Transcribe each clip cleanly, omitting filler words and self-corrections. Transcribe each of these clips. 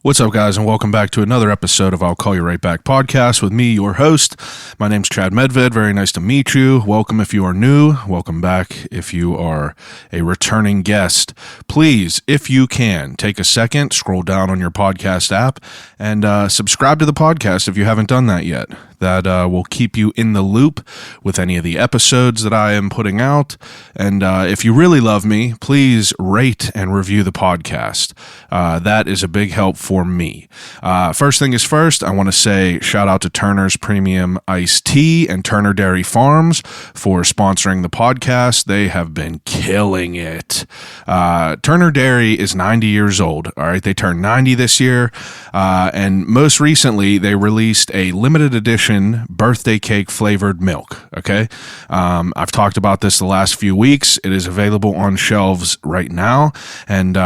What's up, guys, and welcome back to another episode of I'll Call You Right Back podcast with me, your host. My name's Chad Medved. Very nice to meet you. Welcome if you are new. Welcome back if you are a returning guest. Please, if you can, take a second, scroll down on your podcast app, and subscribe to the podcast if you haven't done that yet. That will keep you in the loop with any of the episodes that I am putting out. And if you really love me, please rate and review the podcast. That is a big help for me. First thing is first, I want to say shout out to Turner's Premium Iced Tea and Turner Dairy Farms for sponsoring the podcast. They have been killing it. Turner Dairy is 90 years old. All right, they turned 90 this year. And most recently, they released a limited edition birthday cake flavored milk. Okay. I've talked about this the last few weeks. It is available on shelves right now. And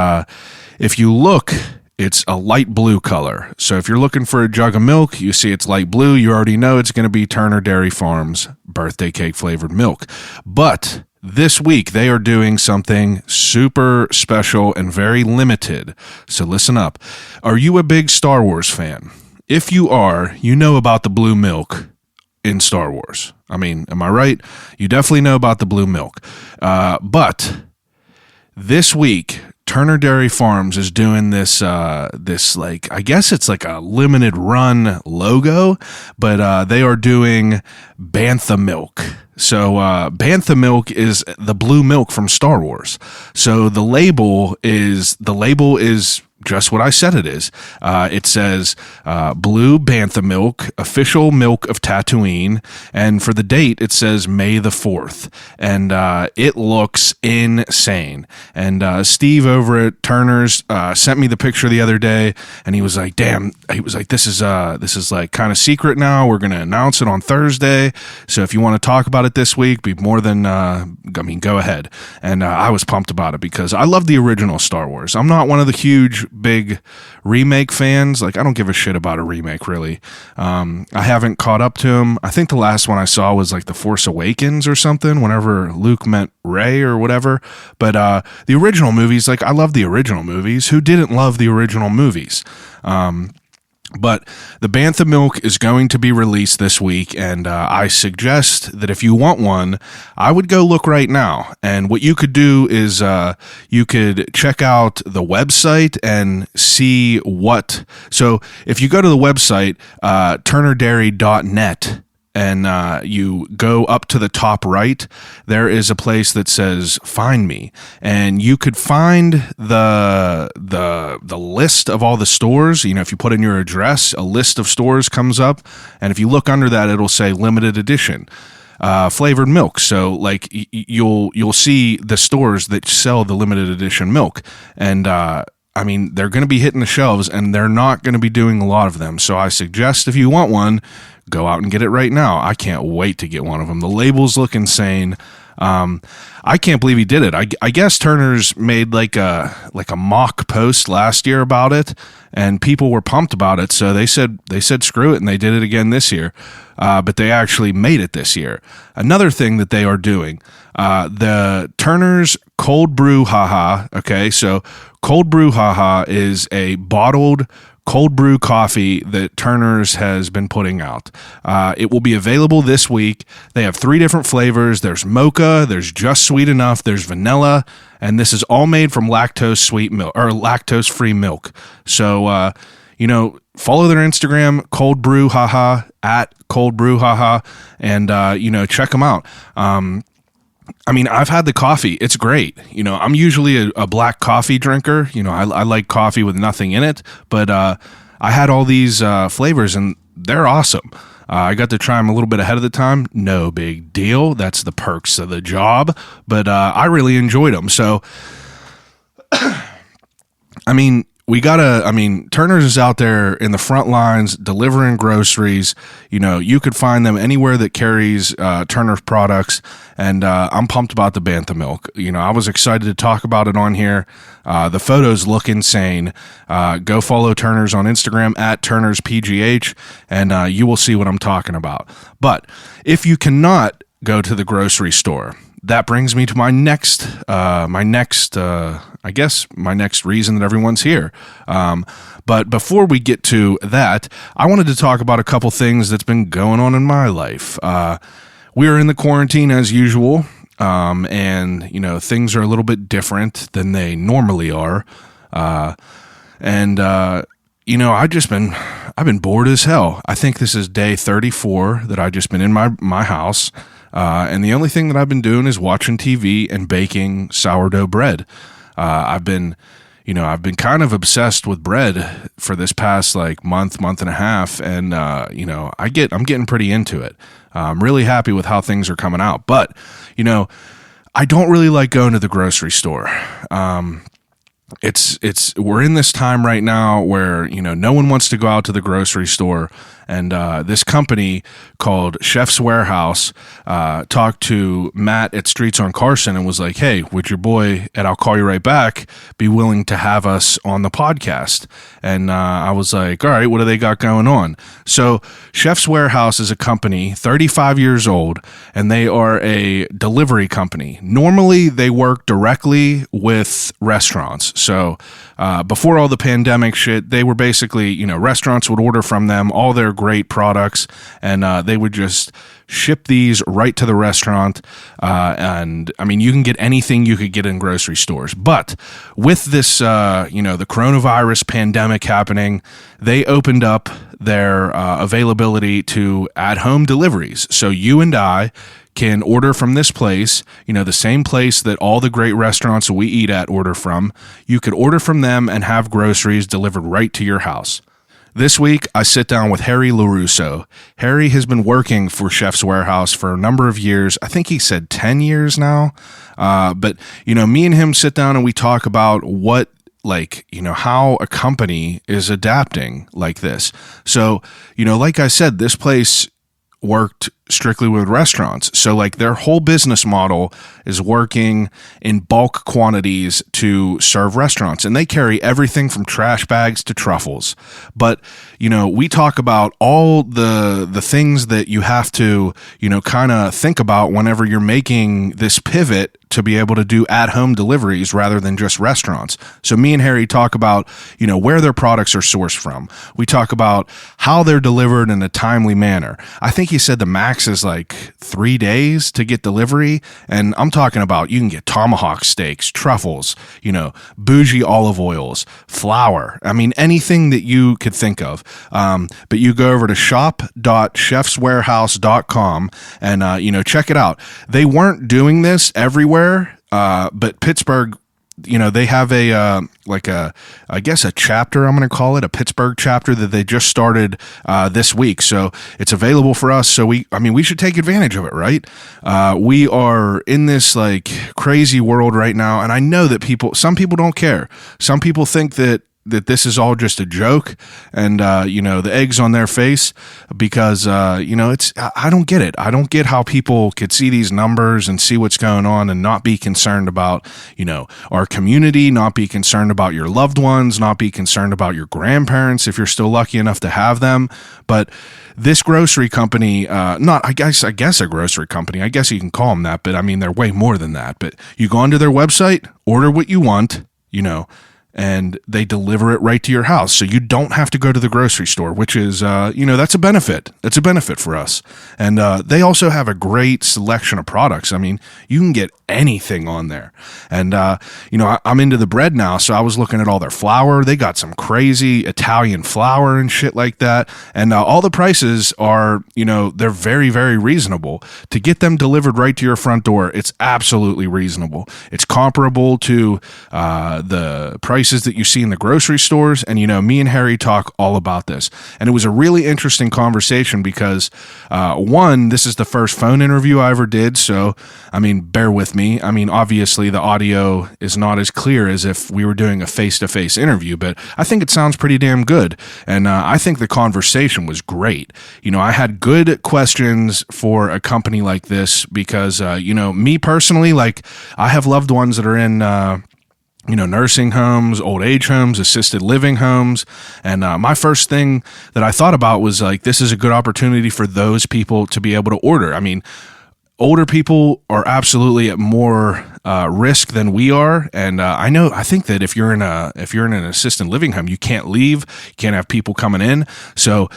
if you look, it's a light blue color. So if you're looking for a jug of milk, you see it's light blue. You already know it's going to be Turner Dairy Farms birthday cake flavored milk. But this week, they are doing something super special and very limited. So listen up. Are you a big Star Wars fan? If you are, you know about the blue milk in Star Wars. I mean, am I right? You definitely know about the blue milk. But this week, Turner Dairy Farms is doing this like, I guess it's like a limited run logo, but they are doing Bantha milk. So Bantha milk is the blue milk from Star Wars. So the label is just what I said it is. It says blue Bantha milk, official milk of Tatooine, and for the date it says May the 4th, and it looks insane. And Steve over at Turner's sent me the picture the other day, and he was like, "Damn!" He was like, "This is like kind of secret now. We're gonna announce it on Thursday. So if you want to talk about it this week, be more than go ahead." And I was pumped about it because I love the original Star Wars. I'm not one of the huge big remake fans. Like, I don't give a shit about a remake, really. I haven't caught up to them. I think the last one I saw was like The Force Awakens or something, whenever Luke met Rey or whatever. But the original movies, like, I love the original movies. Who didn't love the original movies? But the Bantha milk is going to be released this week, and I suggest that if you want one, I would go look right now. And what you could do is you could check out the website and see what. So if you go to the website, turnerdairy.net, and you go up to the top right, there is a place that says Find Me, and you could find the list of all the stores. You know, if you put in your address, a list of stores comes up, and if you look under that, it'll say limited edition flavored milk. So like you'll see the stores that sell the limited edition milk, and I mean, they're going to be hitting the shelves, and they're not going to be doing a lot of them. So I suggest if you want one, go out and get it right now. I can't wait to get one of them. The labels look insane. I can't believe he did it. I guess Turner's made like a mock post last year about it, and people were pumped about it. So they said screw it, and they did it again this year. But they actually made it this year. Another thing that they are doing, the Turner's Cold Brew Haha. Okay, so Cold Brew Haha is a bottled cold brew coffee that Turner's has been putting out. It will be available this week. They have 3 different flavors. There's mocha, there's just sweet enough, there's vanilla, and this is all made from lactose-free milk. So, follow their Instagram, Cold Brew Haha, at Cold Brew Haha, and, check them out. I mean, I've had the coffee. It's great. You know, I'm usually a black coffee drinker. You know, I like coffee with nothing in it, but I had all these flavors, and they're awesome. I got to try them a little bit ahead of the time. No big deal. That's the perks of the job, but I really enjoyed them. So, I mean, Turner's is out there in the front lines delivering groceries. You know, you could find them anywhere that carries Turner's products, and I'm pumped about the Bantha milk. You know, I was excited to talk about it on here. The photos look insane. Go follow Turner's on Instagram at Turner's PGH, and you will see what I'm talking about. But if you cannot go to the grocery store, that brings me to my next reason that everyone's here. But before we get to that, I wanted to talk about a couple things that's been going on in my life. We are in the quarantine as usual, and things are a little bit different than they normally are. I've been bored as hell. I think this is day 34 that I've just been in my house. And the only thing that I've been doing is watching TV and baking sourdough bread. I've been kind of obsessed with bread for this past month and a half. And, I'm getting pretty into it. I'm really happy with how things are coming out, but, I don't really like going to the grocery store. We're in this time right now where, no one wants to go out to the grocery store. And this company called Chef's Warehouse talked to Matt at Streets on Carson and was like, hey, would your boy at I'll Call You Right Back be willing to have us on the podcast? And I was like, all right, what do they got going on? So Chef's Warehouse is a company, 35 years old, and they are a delivery company. Normally, they work directly with restaurants. So before all the pandemic shit, they were basically, restaurants would order from them all their great products, and they would just ship these right to the restaurant. And I mean, you can get anything you could get in grocery stores. But with this, the coronavirus pandemic happening, they opened up their availability to at-home deliveries. So you and I can order from this place, the same place that all the great restaurants we eat at order from. You could order from them and have groceries delivered right to your house. This week, I sit down with Harry LaRusso. Harry has been working for Chef's Warehouse for a number of years. I think he said 10 years now. But me and him sit down and we talk about how a company is adapting like this. So, like I said, this place worked strictly with restaurants. So their whole business model is working in bulk quantities to serve restaurants. And they carry everything from trash bags to truffles. But, we talk about all the things that you have to, kind of think about whenever you're making this pivot to be able to do at-home deliveries rather than just restaurants. So me and Harry talk about, where their products are sourced from. We talk about how they're delivered in a timely manner. I think he said the max is 3 days to get delivery. And I'm talking about you can get tomahawk steaks, truffles, bougie olive oils, flour. I mean, anything that you could think of. But you go over to shop.chefswarehouse.com and, check it out. They weren't doing this everywhere. But Pittsburgh, they have a chapter, I'm going to call it, a Pittsburgh chapter that they just started this week. So it's available for us. So we should take advantage of it, right? We are in this crazy world right now. And I know that some people don't care. Some people think that this is all just a joke and, the egg's on their face because, I don't get it. I don't get how people could see these numbers and see what's going on and not be concerned about, our community, not be concerned about your loved ones, not be concerned about your grandparents if you're still lucky enough to have them. But this grocery company, I guess a grocery company, I guess you can call them that, but I mean, they're way more than that. But you go onto their website, order what you want, and they deliver it right to your house. So you don't have to go to the grocery store, which is, that's a benefit. That's a benefit for us. And they also have a great selection of products. I mean, you can get anything on there. And, I'm into the bread now, so I was looking at all their flour. They got some crazy Italian flour and shit like that. And all the prices are, they're very, very reasonable. To get them delivered right to your front door, it's absolutely reasonable. It's comparable to the prices that you see in the grocery stores. And, me and Harry talk all about this. And it was a really interesting conversation because, this is the first phone interview I ever did. So, bear with me. Obviously the audio is not as clear as if we were doing a face-to-face interview, but I think it sounds pretty damn good. And I think the conversation was great. I had good questions for a company like this because, me personally, I have loved ones that are in, nursing homes, old age homes, assisted living homes. And my first thing that I thought about was this is a good opportunity for those people to be able to order. older people are absolutely at more risk than we are, and I think that if you're in an assisted living home, you can't leave, you can't have people coming in. So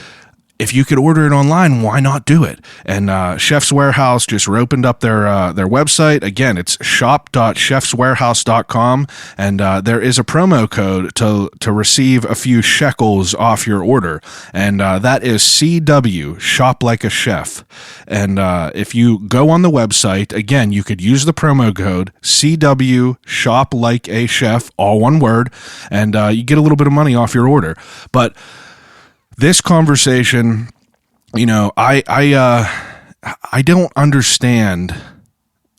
if you could order it online, why not do it? And Chef's Warehouse just opened up their website. Again, it's shop.chefswarehouse.com, and there is a promo code to receive a few shekels off your order, and that is CW, Shop Like a Chef. And if you go on the website, again, you could use the promo code CW, Shop Like a Chef, all one word, and you get a little bit of money off your order. But this conversation, I don't understand,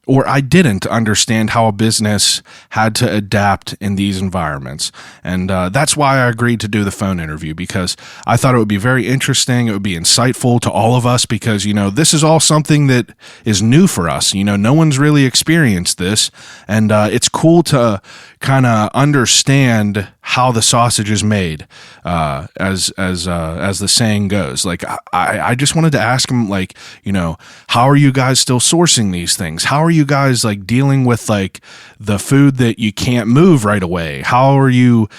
or I didn't understand how a business had to adapt in these environments. And that's why I agreed to do the phone interview, because I thought it would be very interesting. It would be insightful to all of us, because, this is all something that is new for us. No one's really experienced this. And it's cool to kind of understand how the sausage is made, as the saying goes. Like, I just wanted to ask him, like, how are you guys still sourcing these things? How are you guys like dealing with like the food that you can't move right away? How are you,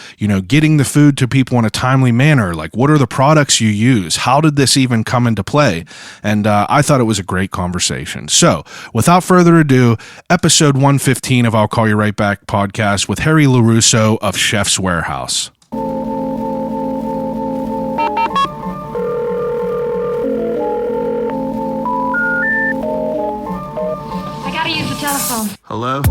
getting the food to people in a timely manner? Like, what are the products you use? How did this even come into play? And I thought it was a great conversation. So without further ado, episode 115 of I'll Call You Right Back podcast with Harry LaRusso of Chef's Warehouse. I gotta use the telephone. Hello?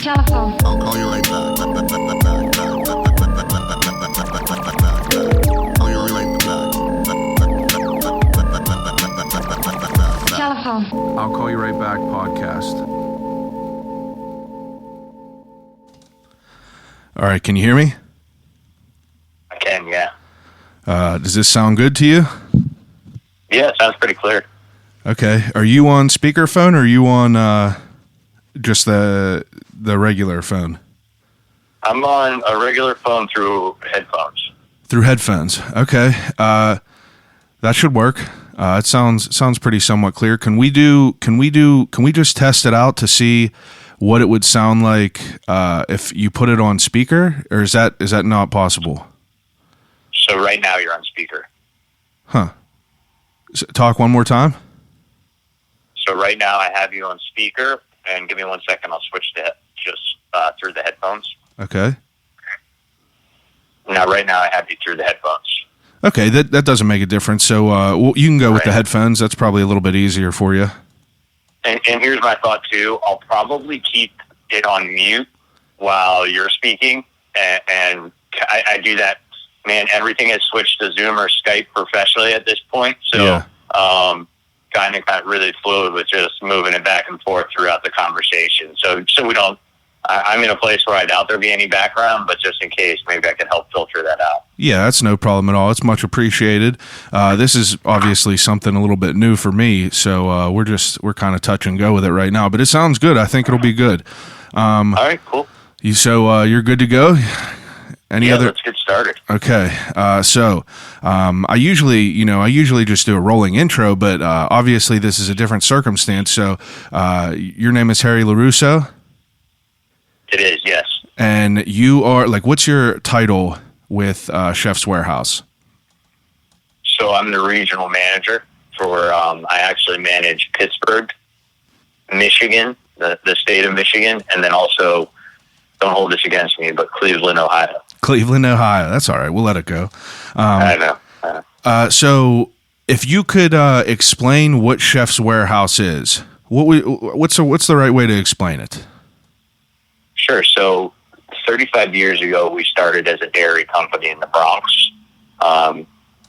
Telephone. I'll call you right back. Call you right back. Telephone. I'll Call You Right Back podcast. All right, can you hear me? I can, yeah. Does this sound good to you? Yeah, it sounds pretty clear. Okay. Are you on speakerphone, or are you on just the regular phone? I'm on a regular phone through headphones. Through headphones. Okay. That should work. It sounds pretty somewhat clear. Can we just test it out to see what it would sound like if you put it on speaker, or is that not possible? So right now you're on speaker. Huh. Talk one more time. So right now I have you on speaker, and give me 1 second. I'll switch to just through the headphones. Okay. Now, right now I have you through the headphones. Okay, that doesn't make a difference. So you can go with the headphones. That's probably a little bit easier for you. And here's my thought too. I'll probably keep it on mute while you're speaking, and I do that. Man, everything has switched to Zoom or Skype professionally at this point. So, yeah. Kind of really fluid with just moving it back and forth throughout the conversation. So we don't. I'm in a place where I doubt there'll be any background, but just in case, maybe I can help filter that out. Yeah, that's no problem at all. It's much appreciated. This is obviously something a little bit new for me, so we're kind of touch and go with it right now. But it sounds good. I think it'll be good. All right, cool. You're good to go. Let's get started. Okay. I usually just do a rolling intro, but obviously this is a different circumstance. So your name is Harry LaRusso? It is, yes. And you are, like, what's your title with Chef's Warehouse? So I'm the regional manager for, I actually manage Pittsburgh, Michigan, the state of Michigan, and then also, don't hold this against me, but Cleveland, Ohio. Cleveland, Ohio. That's all right. We'll let it go. I know. So if you could explain what Chef's Warehouse is, what's the right way to explain it? Sure. So 35 years ago, we started as a dairy company in the Bronx.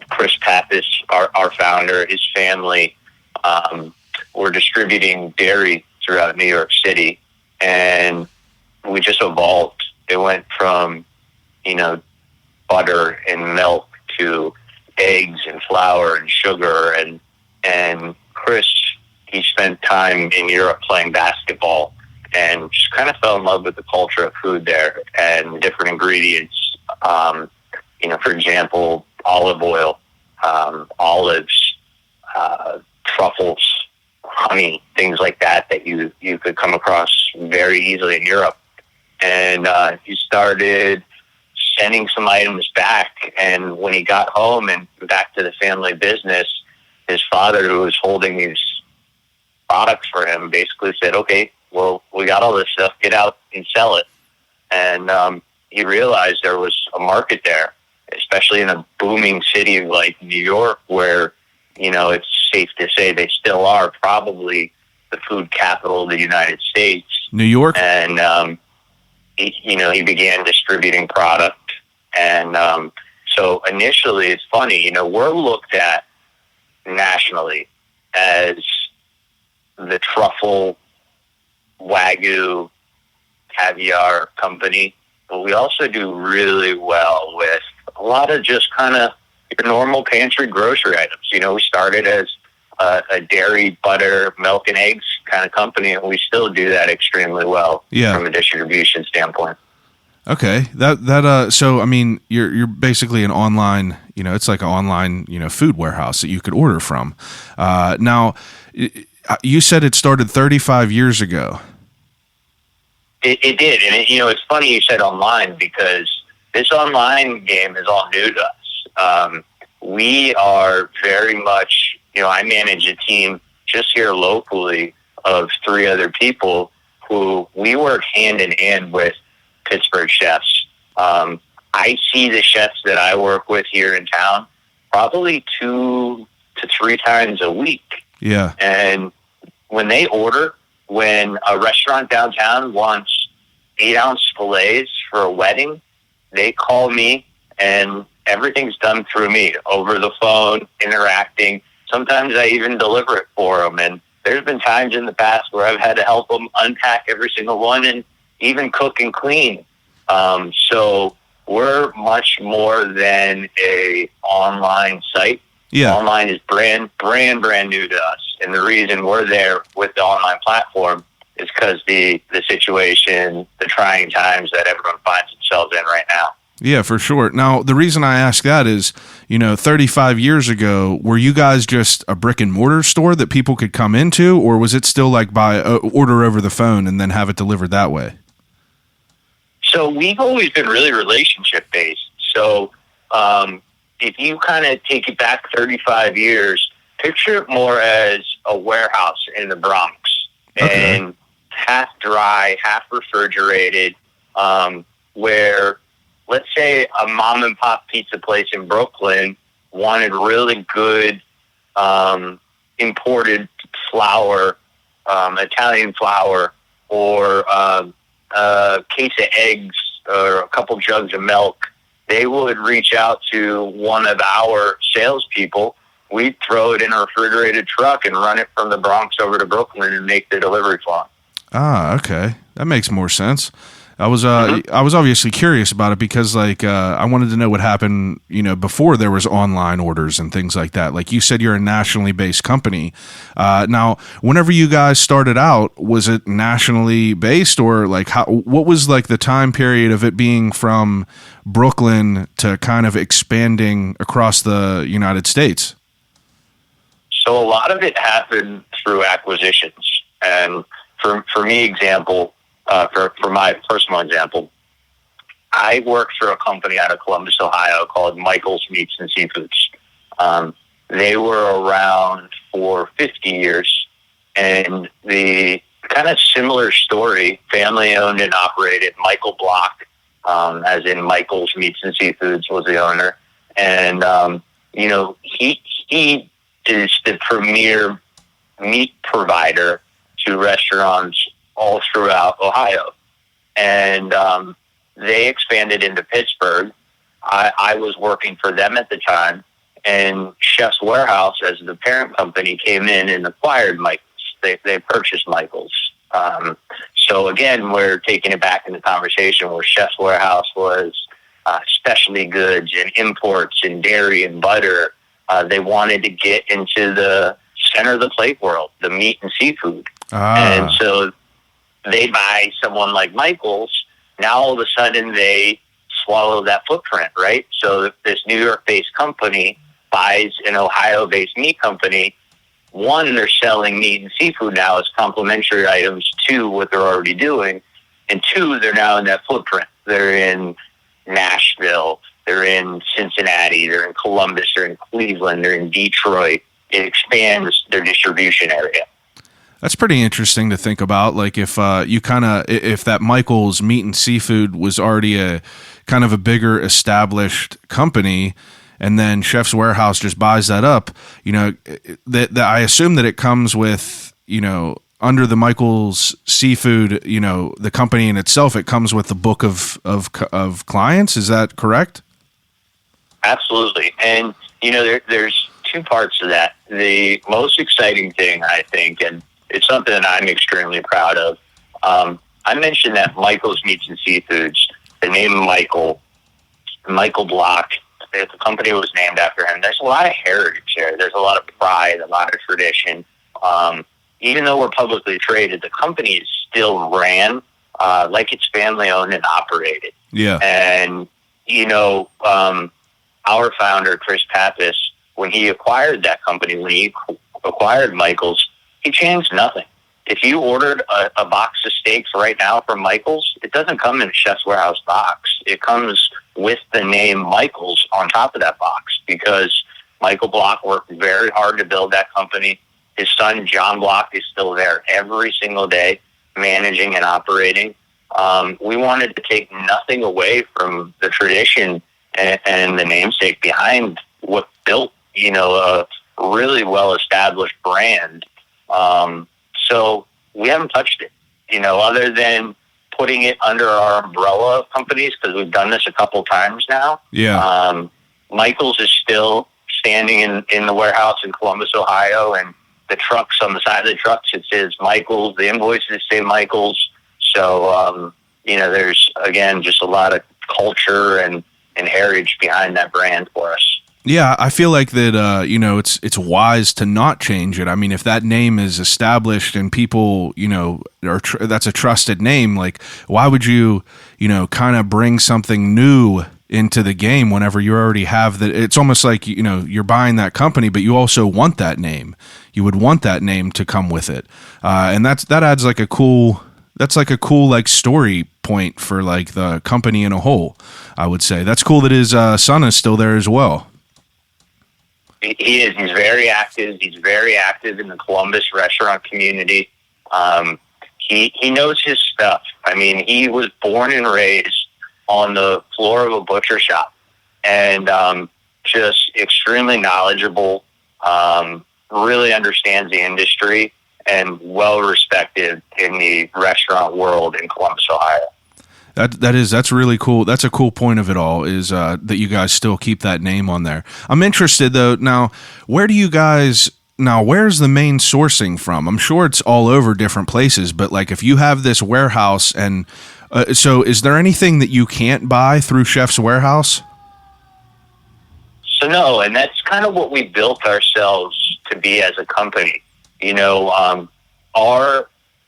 Chris Pappas, our founder, his family, were distributing dairy throughout New York City, and we just evolved. It went from, butter and milk to eggs and flour and sugar. And Chris, he spent time in Europe playing basketball and just kind of fell in love with the culture of food there and different ingredients. For example, olive oil, olives, truffles, honey, things like that you could come across very easily in Europe. And he started sending some items back. And when he got home and back to the family business, his father, who was holding these products for him, basically said, okay, well, we got all this stuff, get out and sell it. And he realized there was a market there, especially in a booming city like New York, where, it's safe to say they still are probably the food capital of the United States. New York? And, he began distributing product. And so initially, it's funny, we're looked at nationally as the truffle, Wagyu, caviar company, but we also do really well with a lot of just kind of your normal pantry grocery items. We started as a dairy, butter, milk, and eggs kind of company, and we still do that extremely well from a distribution standpoint. Okay, so I mean, you're basically an online, it's like an online, food warehouse that you could order from. Now, you said it started 35 years ago. It did, and it's funny you said online, because this online game is all new to us. We are very much, I manage a team just here locally of 3 other people who we work hand in hand with Pittsburgh chefs. I see the chefs that I work with here in town probably 2 to 3 times a week. Yeah. And when they order, when a restaurant downtown wants 8-ounce fillets for a wedding, they call me, and everything's done through me, over the phone, interacting. Sometimes I even deliver it for them. And there's been times in the past where I've had to help them unpack every single one and even cook and clean. So we're much more than a online site. Yeah. Online is brand new to us. And the reason we're there with the online platform is because the situation, the trying times that everyone finds themselves in right now. Yeah, for sure. Now, the reason I ask that is, 35 years ago, were you guys just a brick and mortar store that people could come into, or was it still like by order over the phone and then have it delivered that way? So we've always been really relationship based. So if you kind of take it back 35 years, picture it more as a warehouse in the Bronx, and half dry, half refrigerated, where, let's say, a mom and pop pizza place in Brooklyn wanted really good imported flour, Italian flour, or a case of eggs or a couple jugs of milk. They would reach out to one of our salespeople. We'd throw it in a refrigerated truck and run it from the Bronx over to Brooklyn and make the delivery for them. Ah, okay. That makes more sense. I was obviously curious about it because I wanted to know what happened, before there was online orders and things like that. Like you said, you're a nationally based company. Now, whenever you guys started out, was it nationally based, or what was the time period of it being from Brooklyn to kind of expanding across the United States? So a lot of it happened through acquisitions. And for me, example, for my personal example, I worked for a company out of Columbus, Ohio called Michael's Meats and Seafoods. They were around for 50 years, and the kind of similar story, family owned and operated. Michael Block, as in Michael's Meats and Seafoods, was the owner. And, he is the premier meat provider to restaurants all throughout Ohio. And they expanded into Pittsburgh. I was working for them at the time, and Chef's Warehouse, as the parent company, came in and acquired Michael's. They purchased Michael's. So again, we're taking it back in the conversation where Chef's Warehouse was specialty goods and imports and dairy and butter. They wanted to get into the center of the plate world, the meat and seafood. And so they buy someone like Michael's, now all of a sudden they swallow that footprint, right? So if this New York-based company buys an Ohio-based meat company, one, they're selling meat and seafood now as complementary items to what they're already doing, and two, they're now in that footprint. They're in Nashville, they're in Cincinnati, they're in Columbus, they're in Cleveland, they're in Detroit. It expands their distribution area. That's pretty interesting to think about. Like if if that Michael's Meat and Seafood was already a kind of a bigger established company, and then Chef's Warehouse just buys that up, that I assume that it comes with, under the Michael's Seafood, the company in itself, it comes with the book of clients. Is that correct? Absolutely. And, there's two parts to that. The most exciting thing, I think, and it's something that I'm extremely proud of. I mentioned that Michael's Meats and Seafoods, the name Michael Block, the company was named after him. There's a lot of heritage there. There's a lot of pride, a lot of tradition. Even though we're publicly traded, the company is still ran like it's family owned and operated. Yeah. And, our founder, Chris Pappas, when he acquired that company, when he acquired Michael's, he changed nothing. If you ordered a box of steaks right now from Michael's, it doesn't come in a Chef's Warehouse box. It comes with the name Michael's on top of that box, because Michael Block worked very hard to build that company. His son, John Block, is still there every single day, managing and operating. We wanted to take nothing away from the tradition and the namesake behind what built, a really well-established brand. So we haven't touched it, other than putting it under our umbrella of companies, because we've done this a couple times now. Yeah. Michael's is still standing in the warehouse in Columbus, Ohio, and the trucks, on the side of the trucks, it says Michael's. The invoices say Michael's. So, there's, again, just a lot of culture and heritage behind that brand for us. Yeah, I feel like that, it's wise to not change it. I mean, if that name is established and people, that's a trusted name, like, why would you, kind of bring something new into the game whenever you already have that? It's almost like, you're buying that company, but you also want that name. You would want that name to come with it. And that adds like a cool story point for like the company in a whole, I would say. That's cool that his son is still there as well. He is. He's very active. He's very active in the Columbus restaurant community. He knows his stuff. I mean, he was born and raised on the floor of a butcher shop, and just extremely knowledgeable, really understands the industry, and well respected in the restaurant world in Columbus, Ohio. That's really cool. That's a cool point of it all, is that you guys still keep that name on there. I'm interested though. Now, where's the main sourcing from? I'm sure it's all over different places, but like if you have this warehouse, and so is there anything that you can't buy through Chef's Warehouse? So no, and that's kind of what we built ourselves to be as a company.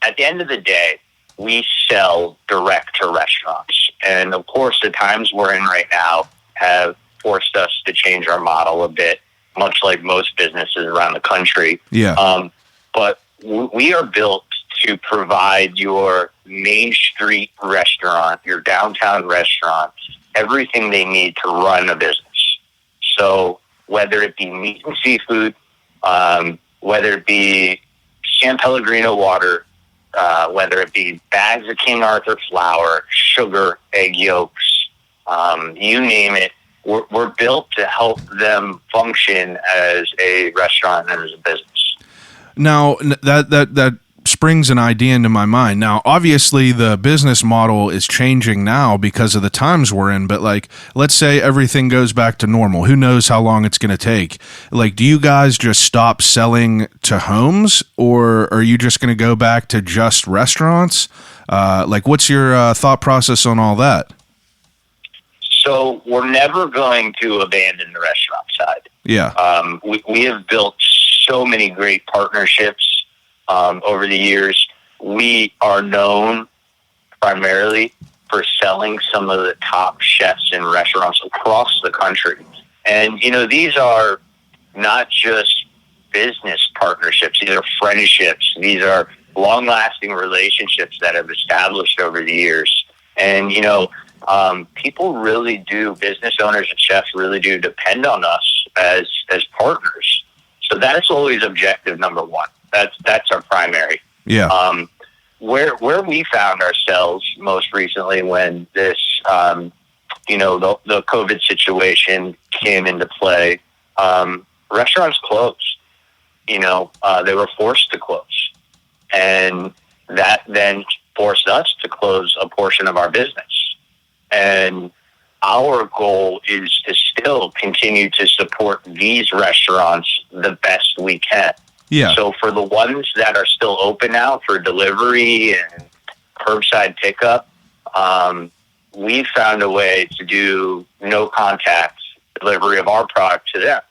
At the end of the day, we sell direct to restaurants. And of course, the times we're in right now have forced us to change our model a bit, much like most businesses around the country. Yeah. But we are built to provide your Main Street restaurant, your downtown restaurant, everything they need to run a business. So whether it be meat and seafood, whether it be San Pellegrino water, whether it be bags of King Arthur flour, sugar, egg yolks, you name it, we're built to help them function as a restaurant and as a business. Now, that springs an idea into my mind. Now, obviously, the business model is changing now because of the times we're in, but like, let's say everything goes back to normal. Who knows how long it's going to take? Like, do you guys just stop selling to homes, or are you just going to go back to just restaurants? Like, what's your thought process on all that? So we're never going to abandon the restaurant side. Yeah. We have built so many great partnerships over the years. we are known primarily for selling some of the top chefs in restaurants across the country. And, these are not just business partnerships. These are friendships. These are long-lasting relationships that have established over the years. And, people really do, business owners and chefs really do depend on us as partners. So that's always objective number one. That's our primary. Yeah. Where we found ourselves most recently when this, the COVID situation came into play, restaurants closed. They were forced to close. And that then forced us to close a portion of our business. And our goal is to still continue to support these restaurants the best we can. Yeah. So for the ones that are still open now for delivery and curbside pickup, we found a way to do no contact delivery of our product to them.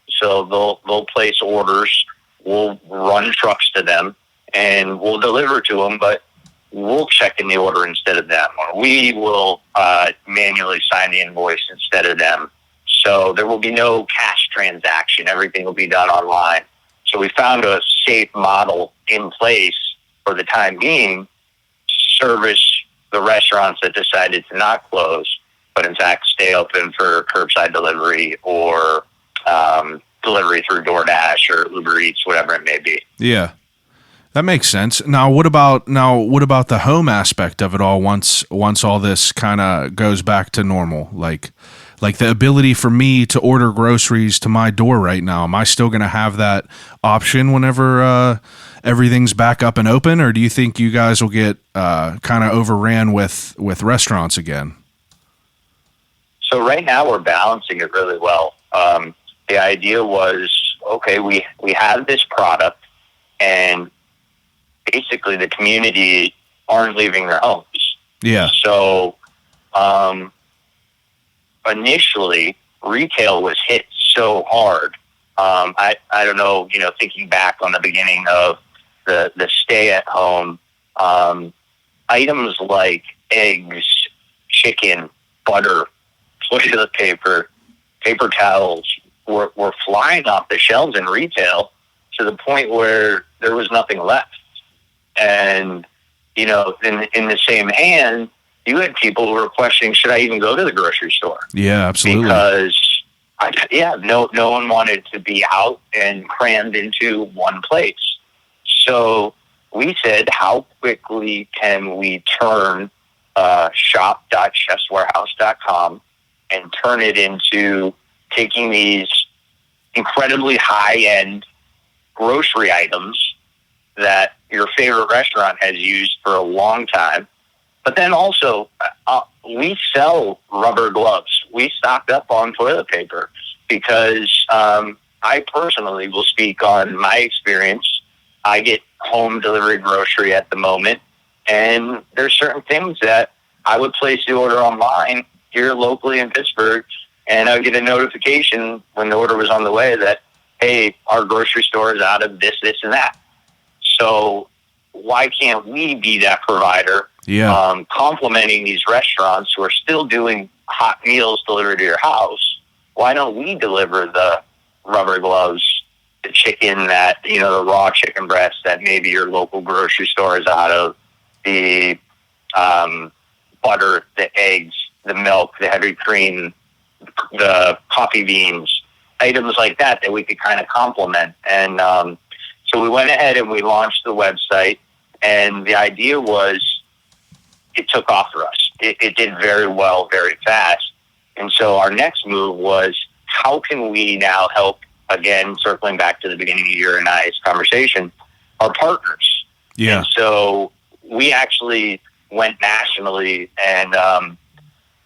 So they'll place orders, we'll run trucks to them, and we'll deliver to them, but we'll check in the order instead of them, or we will manually sign the invoice instead of them. So there will be no cash transaction. Everything will be done online. So we found a safe model in place for the time being to service the restaurants that decided to not close, but in fact stay open for curbside delivery or delivery through DoorDash or Uber Eats, whatever it may be. Yeah. That makes sense. Now, what about the home aspect of it all once all this kind of goes back to normal? Like the ability for me to order groceries to my door right now. Am I still going to have that option whenever everything's back up and open, or do you think you guys will get kind of overran with restaurants again? So right now we're balancing it really well. The idea was, okay, we have this product, and basically the community aren't leaving their homes. Yeah. So initially, retail was hit so hard. I don't know, thinking back on the beginning of the stay at home, items like eggs, chicken, butter, toilet paper, paper towels were flying off the shelves in retail to the point where there was nothing left. And, in the same hand, you had people who were questioning, should I even go to the grocery store? Yeah, absolutely. Because, no one wanted to be out and crammed into one place. So we said, how quickly can we turn shop.chefswarehouse.com and turn it into taking these incredibly high-end grocery items that your favorite restaurant has used for a long time. But then also, we sell rubber gloves. We stocked up on toilet paper because I personally will speak on my experience. I get home delivery grocery at the moment, and there's certain things that I would place the order online here locally in Pittsburgh, and I would get a notification when the order was on the way that, hey, our grocery store is out of this, this, and that. So why can't we be that provider, complimenting these restaurants who are still doing hot meals delivered to your house? Why don't we deliver the rubber gloves, the chicken that, the raw chicken breast that maybe your local grocery store is out of, the butter, the eggs, the milk, the heavy cream, the coffee beans, items like that we could kind of complement. And so we went ahead and we launched the website, and the idea was it took off for us. It did very well, very fast. And so our next move was, how can we now help, again, circling back to the beginning of your and I's conversation, our partners. Yeah. And so we actually went nationally and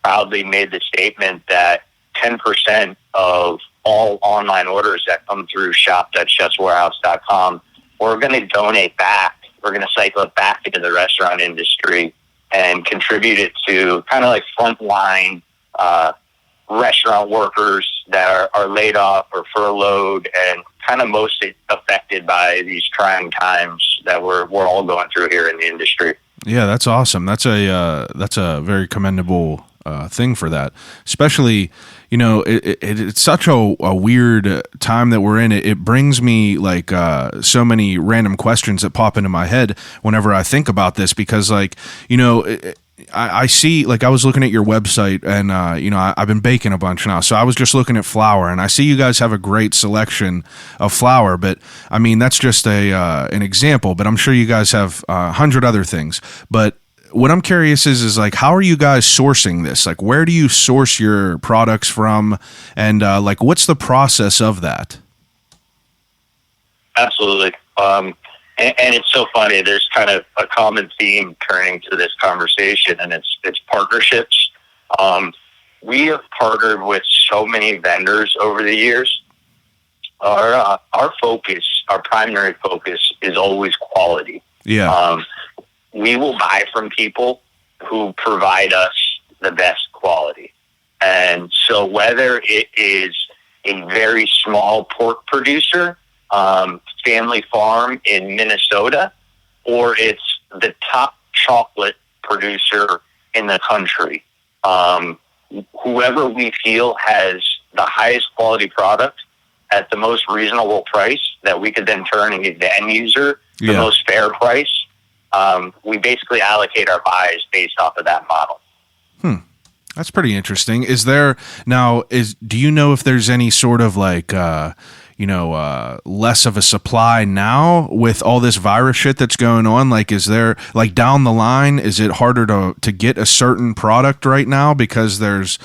proudly made the statement that 10% of all online orders that come through shop.chefswarehouse.com, we're going to donate back. We're going to cycle it back into the restaurant industry and contribute it to kind of like frontline restaurant workers that are laid off or furloughed, and kind of most affected by these trying times that we're all going through here in the industry. Yeah, that's awesome. That's a very commendable thing for that. Especially, it's such a weird time that we're in. It brings me like so many random questions that pop into my head whenever I think about this, because I see, like, I was looking at your website, and I've been baking a bunch now, so I was just looking at flour, and I see you guys have a great selection of flour. But I mean, that's just an example, but I'm sure you guys have 100 other things. But what I'm curious is like, how are you guys sourcing this? Like, where do you source your products from, and like, what's the process of that? Absolutely. And it's so funny. There's kind of a common theme turning to this conversation, and it's partnerships. We have partnered with so many vendors over the years. Our primary focus is always quality. Yeah. We will buy from people who provide us the best quality. And so whether it is a very small pork producer, family farm in Minnesota, or it's the top chocolate producer in the country, whoever we feel has the highest quality product at the most reasonable price that we could then turn and give the end user the most fair price, we basically allocate our buys based off of that model. That's pretty interesting. Do you know if there's any sort of like less of a supply now with all this virus shit that's going on? Like, is there, like, down the line, is it harder to get a certain product right now because there's,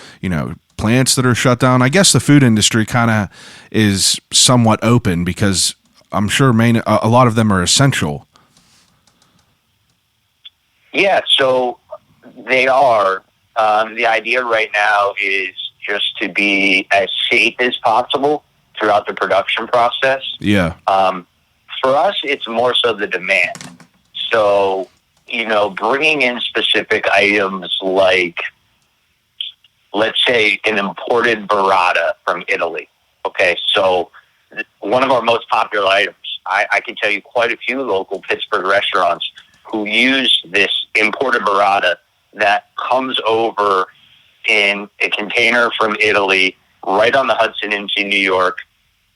plants that are shut down? I guess the food industry kind of is somewhat open because I'm sure a lot of them are essential. Yeah, so they are. The idea right now is just to be as safe as possible throughout the production process. Yeah. For us, it's more so the demand. So, bringing in specific items like, let's say, an imported burrata from Italy. Okay, so one of our most popular items, I can tell you quite a few local Pittsburgh restaurants who use this imported burrata that comes over in a container from Italy right on the Hudson into New York.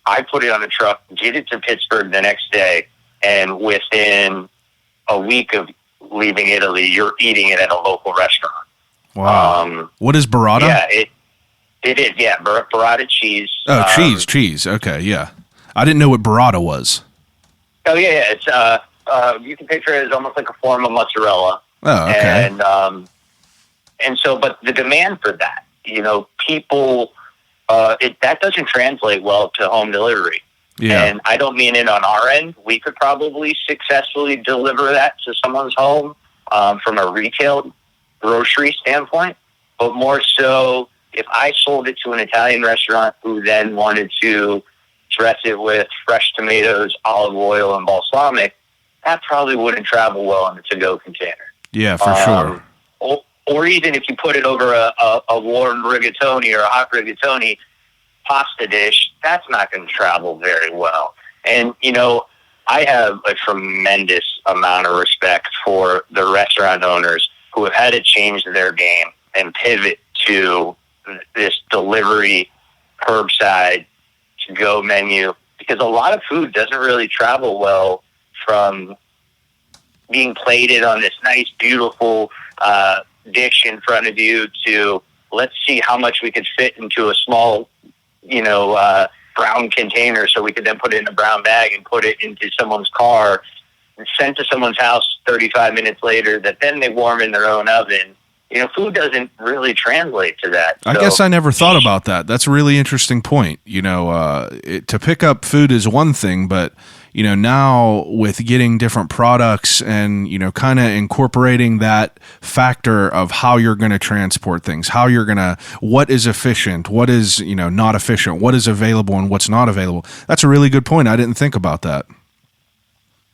I put it on a truck, get it to Pittsburgh the next day, and within a week of leaving Italy, you're eating it at a local restaurant. Wow. What is burrata? Yeah, it is. Yeah, burrata cheese. Oh, cheese. Okay, yeah. I didn't know what burrata was. Oh, yeah. It's you can picture it as almost like a form of mozzarella. Oh, okay. And so, but the demand for that, people, that doesn't translate well to home delivery. Yeah. And I don't mean it on our end. We could probably successfully deliver that to someone's home from a retail grocery standpoint, but more so if I sold it to an Italian restaurant who then wanted to dress it with fresh tomatoes, olive oil, and balsamic, that probably wouldn't travel well in a to-go container. Yeah, for sure. Or even if you put it over a warm rigatoni or a hot rigatoni pasta dish, that's not going to travel very well. And, I have a tremendous amount of respect for the restaurant owners who have had to change their game and pivot to this delivery, curbside, to-go menu, because a lot of food doesn't really travel well from being plated on this nice, beautiful dish in front of you to, let's see how much we could fit into a small, brown container so we could then put it in a brown bag and put it into someone's car and send to someone's house 35 minutes later that then they warm in their own oven. Food doesn't really translate to that. I guess I never thought about that. That's a really interesting point. To pick up food is one thing, but now with getting different products and, kind of incorporating that factor of how you're going to transport things, what is efficient, what is, not efficient, what is available and what's not available. That's a really good point. I didn't think about that.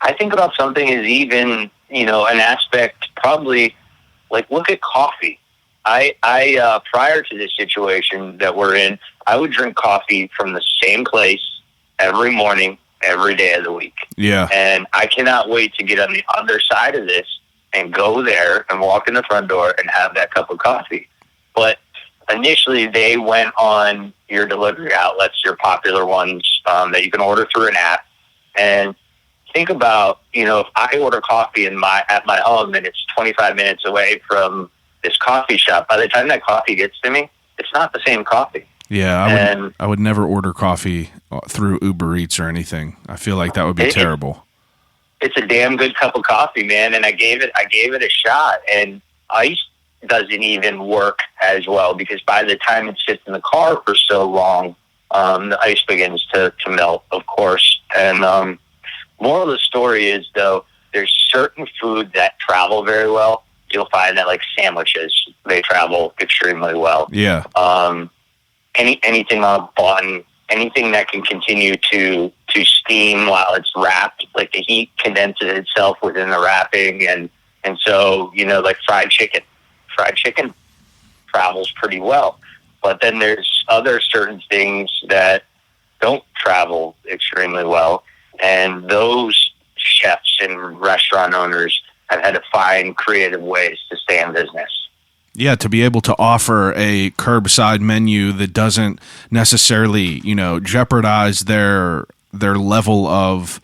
I think about something as even, an aspect probably like look at coffee. I prior to this situation that we're in, I would drink coffee from the same place every morning, every day of the week. Yeah. And I cannot wait to get on the other side of this and go there and walk in the front door and have that cup of coffee. But initially, they went on your delivery outlets, your popular ones that you can order through an app. And think about, if I order coffee at my home and it's 25 minutes away from this coffee shop, by the time that coffee gets to me, it's not the same coffee. Yeah, I would never order coffee through Uber Eats or anything. I feel like that would be terrible. It's a damn good cup of coffee, man, and I gave it a shot. And ice doesn't even work as well because by the time it sits in the car for so long, the ice begins to melt, of course. And moral of the story is, though, there's certain food that travel very well. You'll find that, like sandwiches, they travel extremely well. Yeah. Anything on a bun, anything that can continue to steam while it's wrapped, like the heat condenses itself within the wrapping, and so like fried chicken travels pretty well. But then there's other certain things that don't travel extremely well, and those chefs and restaurant owners have had to find creative ways to stay in business. Yeah, to be able to offer a curbside menu that doesn't necessarily, jeopardize their level of,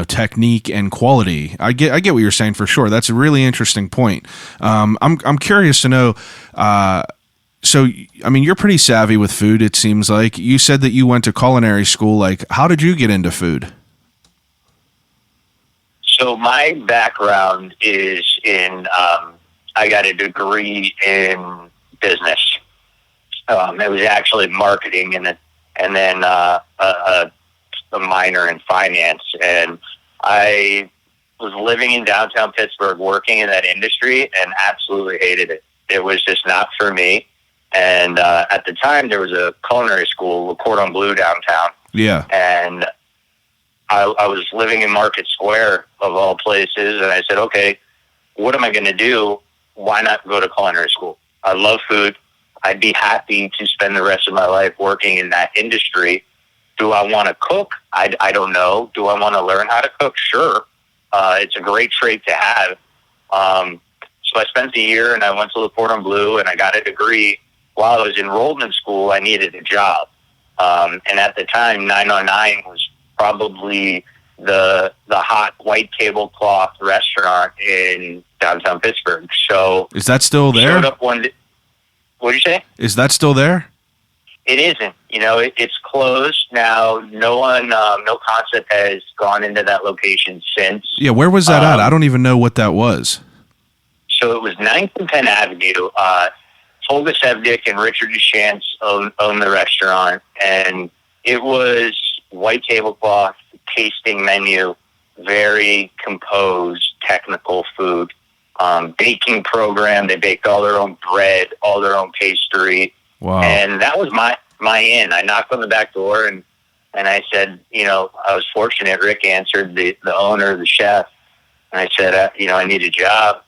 technique and quality. I get what you're saying for sure. That's a really interesting point. I'm curious to know. So, I mean, you're pretty savvy with food. It seems like you said that you went to culinary school. Like, how did you get into food? So my background is in. I got a degree in business. It was actually marketing, and then a minor in finance. And I was living in downtown Pittsburgh, working in that industry, and absolutely hated it. It was just not for me. And at the time, there was a culinary school, Cordon Bleu, downtown. Yeah. And I was living in Market Square, of all places, and I said, okay, what am I going to do? Why not go to culinary school? I love food. I'd be happy to spend the rest of my life working in that industry. Do I want to cook? I don't know. Do I want to learn how to cook? Sure. It's a great trait to have. So I spent the year and I went to Le Cordon Bleu and I got a degree. While I was enrolled in school, I needed a job. And at the time, 909 was probably the hot white tablecloth restaurant in downtown Pittsburgh. So is that still there? Showed up one day. What did you say? Is that still there? It isn't. It's closed now. No one, no concept has gone into that location since. Yeah, where was that at? I don't even know what that was. So it was 9th and Penn Avenue. Tolga Sevdik and Richard Duchance owned the restaurant, and it was white tablecloth, tasting menu, very composed, technical food. Baking program. They baked all their own bread, all their own pastry. Wow. And that was my in. I knocked on the back door and I said, I was fortunate. Rick answered, the owner, the chef. And I said, I need a job.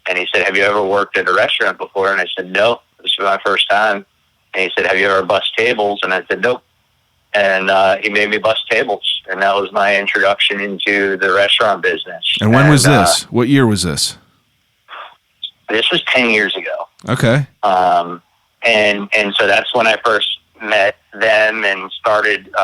And he said, have you ever worked at a restaurant before? And I said, no, this is my first time. And he said, have you ever bussed tables? And I said, nope. And he made me bus tables. And that was my introduction into the restaurant business. And when was this? What year was this? This was 10 years ago. Okay. And so that's when I first met them and started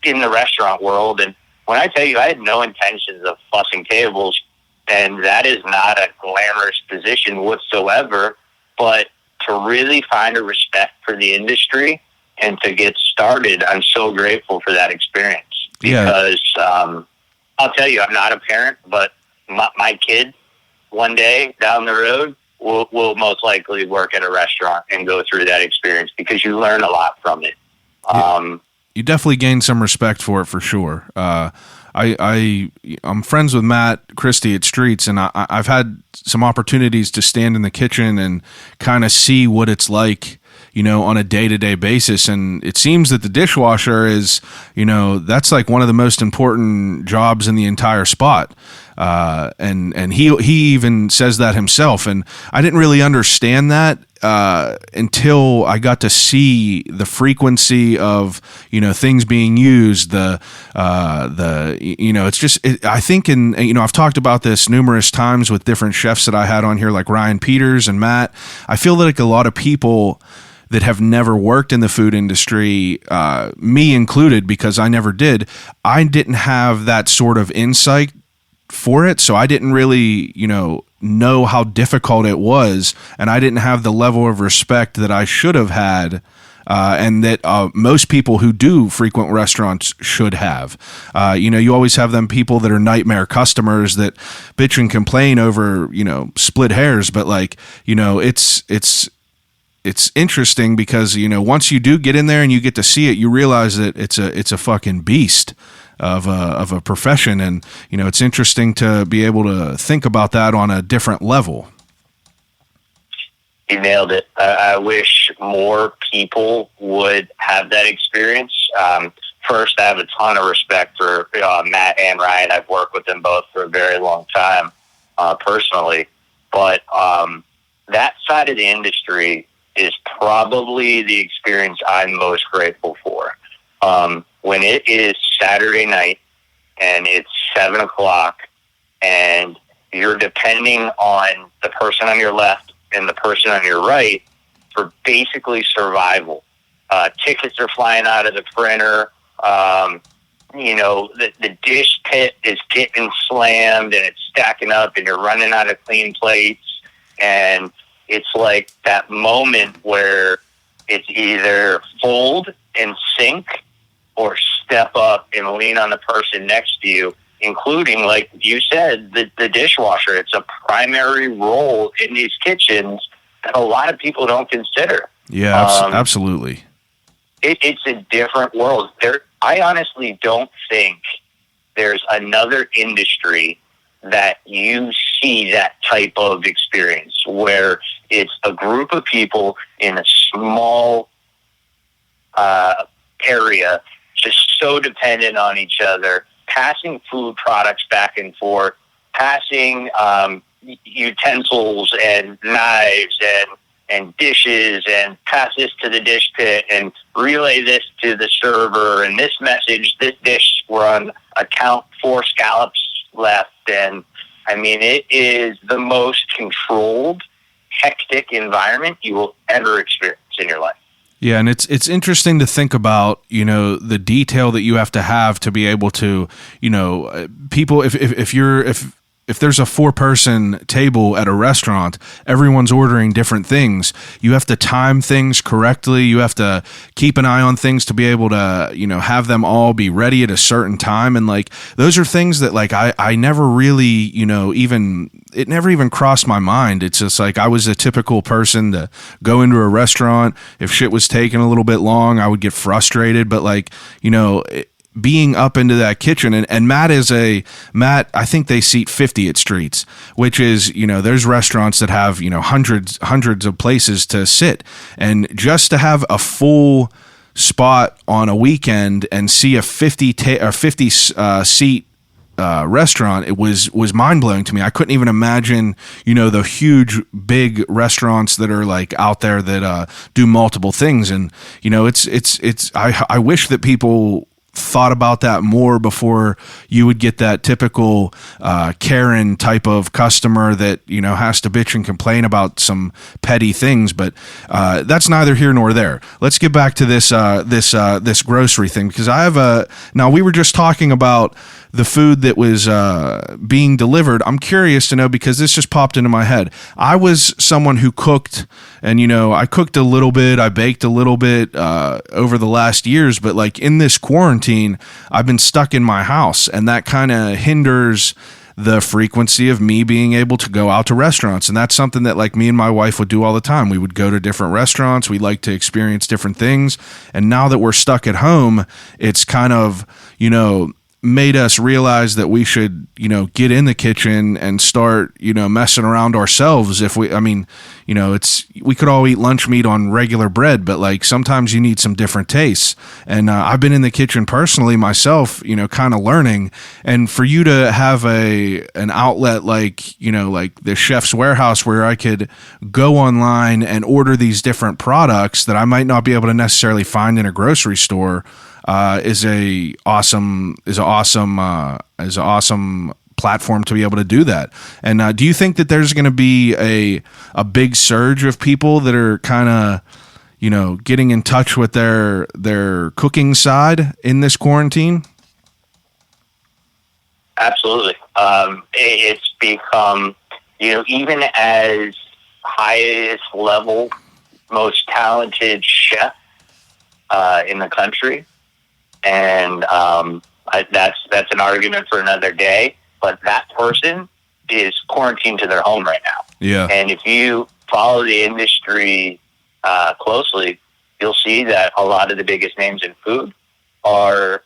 in the restaurant world. And when I tell you, I had no intentions of fussing tables, and that is not a glamorous position whatsoever. But to really find a respect for the industry and to get started, I'm so grateful for that experience. Because I'll tell you, I'm not a parent, but my kid one day down the road will most likely work at a restaurant and go through that experience because you learn a lot from it. You definitely gain some respect for it for sure. I'm friends with Matt Christie at Streets, and I've had some opportunities to stand in the kitchen and kind of see what it's like, on a day-to-day basis. And it seems that the dishwasher is, that's like one of the most important jobs in the entire spot. And he even says that himself. And I didn't really understand that until I got to see the frequency of, things being used, it's just, I think I've talked about this numerous times with different chefs that I had on here, like Ryan Peters and Matt. I feel like a lot of people that have never worked in the food industry, me included, because I never did, I didn't have that sort of insight for it. So I didn't really, know how difficult it was, and I didn't have the level of respect that I should have had, and that most people who do frequent restaurants should have. You always have them people that are nightmare customers that bitch and complain over, split hairs, but it's interesting because, once you do get in there and you get to see it, you realize that it's a fucking beast of a profession. And, it's interesting to be able to think about that on a different level. You nailed it. I wish more people would have that experience. First, I have a ton of respect for Matt and Ryan. I've worked with them both for a very long time, personally. But that side of the industry is probably the experience I'm most grateful for. When it is Saturday night and it's 7:00 and you're depending on the person on your left and the person on your right for basically survival. Tickets are flying out of the printer. The dish pit is getting slammed and it's stacking up and you're running out of clean plates. And it's like that moment where it's either fold and sink or step up and lean on the person next to you, including, like you said, the dishwasher. It's a primary role in these kitchens that a lot of people don't consider. Yeah, absolutely. It's a different world. I honestly don't think there's another industry that you see that type of experience where it's a group of people in a small area just so dependent on each other, passing food products back and forth, passing utensils and knives and dishes, and pass this to the dish pit and relay this to the server, and this message, this dish run, account 4 scallops left. And I mean, it is the most controlled, hectic environment you will ever experience in your life. Yeah, and it's interesting to think about, the detail that you have to be able to, people, if there's a 4-person table at a restaurant, everyone's ordering different things. You have to time things correctly. You have to keep an eye on things to be able to, have them all be ready at a certain time. And those are things that I never really, it never even crossed my mind. It's just I was a typical person to go into a restaurant. If shit was taking a little bit long, I would get frustrated. But being up into that kitchen, and Matt, I think they seat 50 at Streets, which is, there's restaurants that have, hundreds of places to sit, and just to have a full spot on a weekend and see a 50 seat restaurant, it was mind blowing to me. I couldn't even imagine, the huge, big restaurants that are out there that do multiple things. And, I wish that people thought about that more before you would get that typical Karen type of customer that has to bitch and complain about some petty things. But that's neither here nor there. Let's get back to this grocery thing, because now we were just talking about the food that was being delivered. I'm curious to know, because this just popped into my head. I was someone who cooked, and I cooked a little bit, I baked a little bit over the last years, but in this quarantine, I've been stuck in my house, and that kind of hinders the frequency of me being able to go out to restaurants. And that's something that me and my wife would do all the time. We would go to different restaurants. We like to experience different things. And now that we're stuck at home, it's kind of, made us realize that we should, get in the kitchen and start, messing around ourselves. We could all eat lunch meat on regular bread, but like sometimes you need some different tastes. And I've been in the kitchen personally myself, kind of learning. And for you to have an outlet like the Chef's Warehouse where I could go online and order these different products that I might not be able to necessarily find in a grocery store, is an awesome platform to be able to do that. And do you think that there's going to be a big surge of people that are kind of, getting in touch with their cooking side in this quarantine? Absolutely. It's become, even as highest level, most talented chef in the country. And that's an argument for another day. But that person is quarantined to their home right now. Yeah. And if you follow the industry closely, you'll see that a lot of the biggest names in food are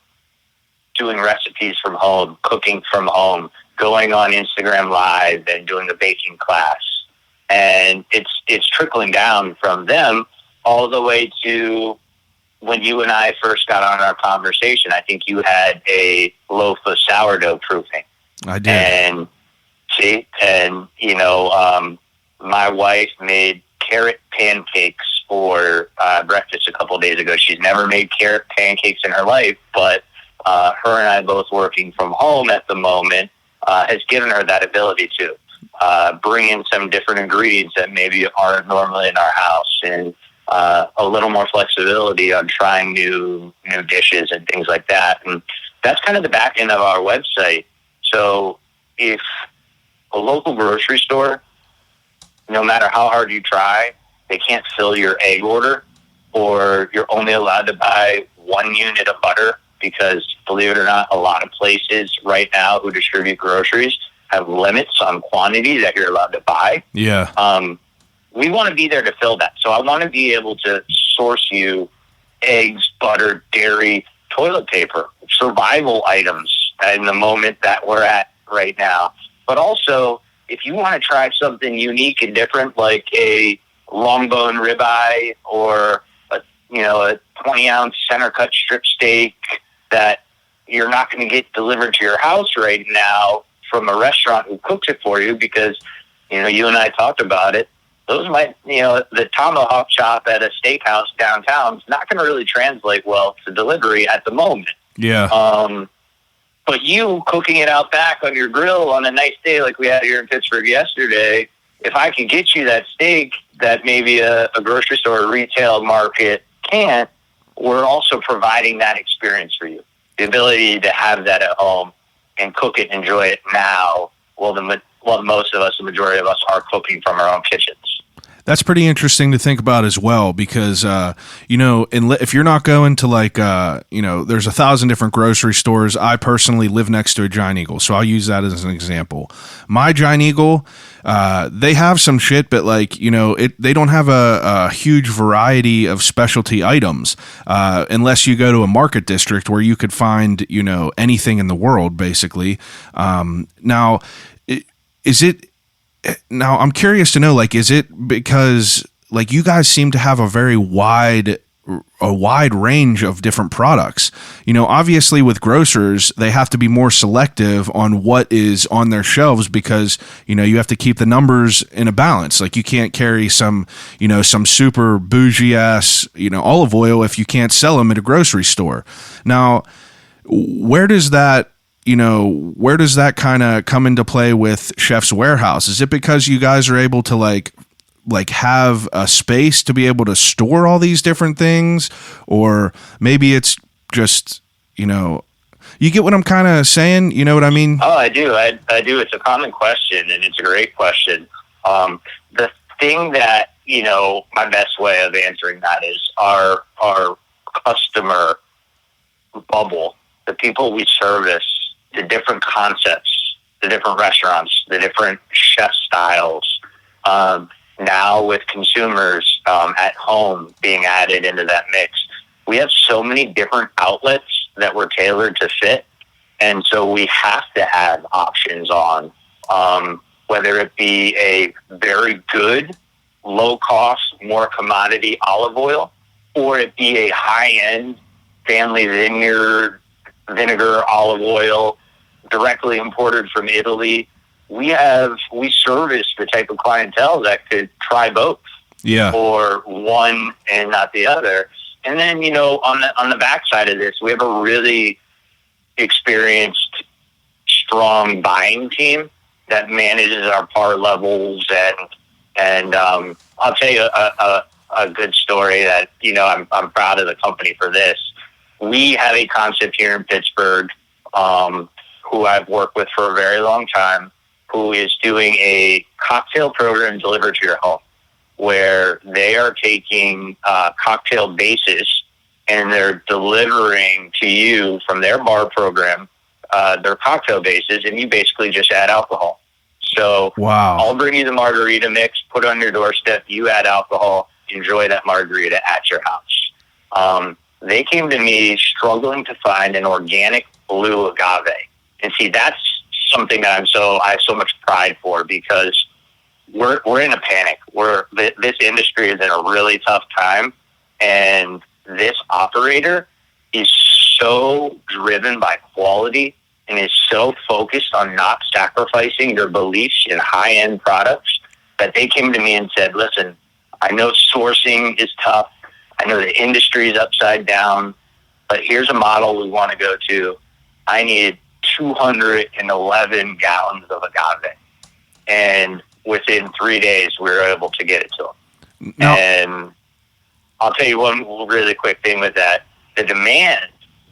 doing recipes from home, cooking from home, going on Instagram Live and doing a baking class. And it's trickling down from them all the way to when you and I first got on our conversation. I think you had a loaf of sourdough proofing. I did. And my wife made carrot pancakes for breakfast a couple of days ago. She's never made carrot pancakes in her life, but her and I both working from home at the moment has given her that ability to bring in some different ingredients that maybe aren't normally in our house, and a little more flexibility on trying new dishes and things like that. And that's kind of the back end of our website. So if a local grocery store, no matter how hard you try, they can't fill your egg order, or you're only allowed to buy 1 unit of butter, because believe it or not, a lot of places right now who distribute groceries have limits on quantity that you're allowed to buy. Yeah. We want to be there to fill that. So I want to be able to source you eggs, butter, dairy, toilet paper, survival items in the moment that we're at right now. But also, if you want to try something unique and different, like a long bone ribeye or a 20-ounce center cut strip steak that you're not going to get delivered to your house right now from a restaurant who cooks it for you, because you and I talked about it. Those might, the tomahawk chop at a steakhouse downtown is not going to really translate well to delivery at the moment. Yeah. But you cooking it out back on your grill on a nice day like we had here in Pittsburgh yesterday, if I can get you that steak that maybe a grocery store or retail market can't, we're also providing that experience for you. The ability to have that at home and cook it and enjoy it now, most of us, the majority of us, are cooking from our own kitchens. That's pretty interesting to think about as well, because, if you're not going to there's 1,000 different grocery stores. I personally live next to a Giant Eagle, so I'll use that as an example. My Giant Eagle, they have some shit, but they don't have a huge variety of specialty items, unless you go to a market district where you could find, anything in the world, basically. Now, I'm curious to know, is it because you guys seem to have a very wide range of different products? Obviously with grocers, they have to be more selective on what is on their shelves, because, you have to keep the numbers in a balance. You can't carry some super bougie ass, olive oil if you can't sell them at a grocery store. Now, where does that kind of come into play with Chef's Warehouse? Is it because you guys are able to have a space to be able to store all these different things, or maybe it's just, you get what I'm kind of saying? You know what I mean? Oh, I do. I do. It's a common question, and it's a great question. The thing that, my best way of answering that is our customer bubble, the people we service, the different concepts, the different restaurants, the different chef styles. Now with consumers at home being added into that mix, we have so many different outlets that we're tailored to fit And so we have to have options on, whether it be a very good, low cost, more commodity olive oil, or it be a high end family vineyard vinegar olive oil directly imported from Italy. We service the type of clientele that could try both, or one and not the other. And then, on the backside of this, we have a really experienced, strong buying team that manages our par levels. And I'll tell you a good story that, I'm proud of the company for this. We have a concept here in Pittsburgh, who I've worked with for a very long time, who is doing a cocktail program delivered to your home, where they are taking cocktail bases and they're delivering to you from their bar program their cocktail bases, and you basically just add alcohol. So I'll bring you the margarita mix, put it on your doorstep, you add alcohol, enjoy that margarita at your house. They came to me struggling to find an organic blue agave. And see, that's something that I have so much pride for, because we're in a panic. This industry is in a really tough time, and this operator is so driven by quality and is so focused on not sacrificing their beliefs in high-end products that they came to me and said, listen, I know sourcing is tough. I know the industry is upside down, but here's a model we want to go to. I need 211 gallons of agave. And within 3 days, we were able to get it to them. No. And I'll tell you one really quick thing with that. The demand,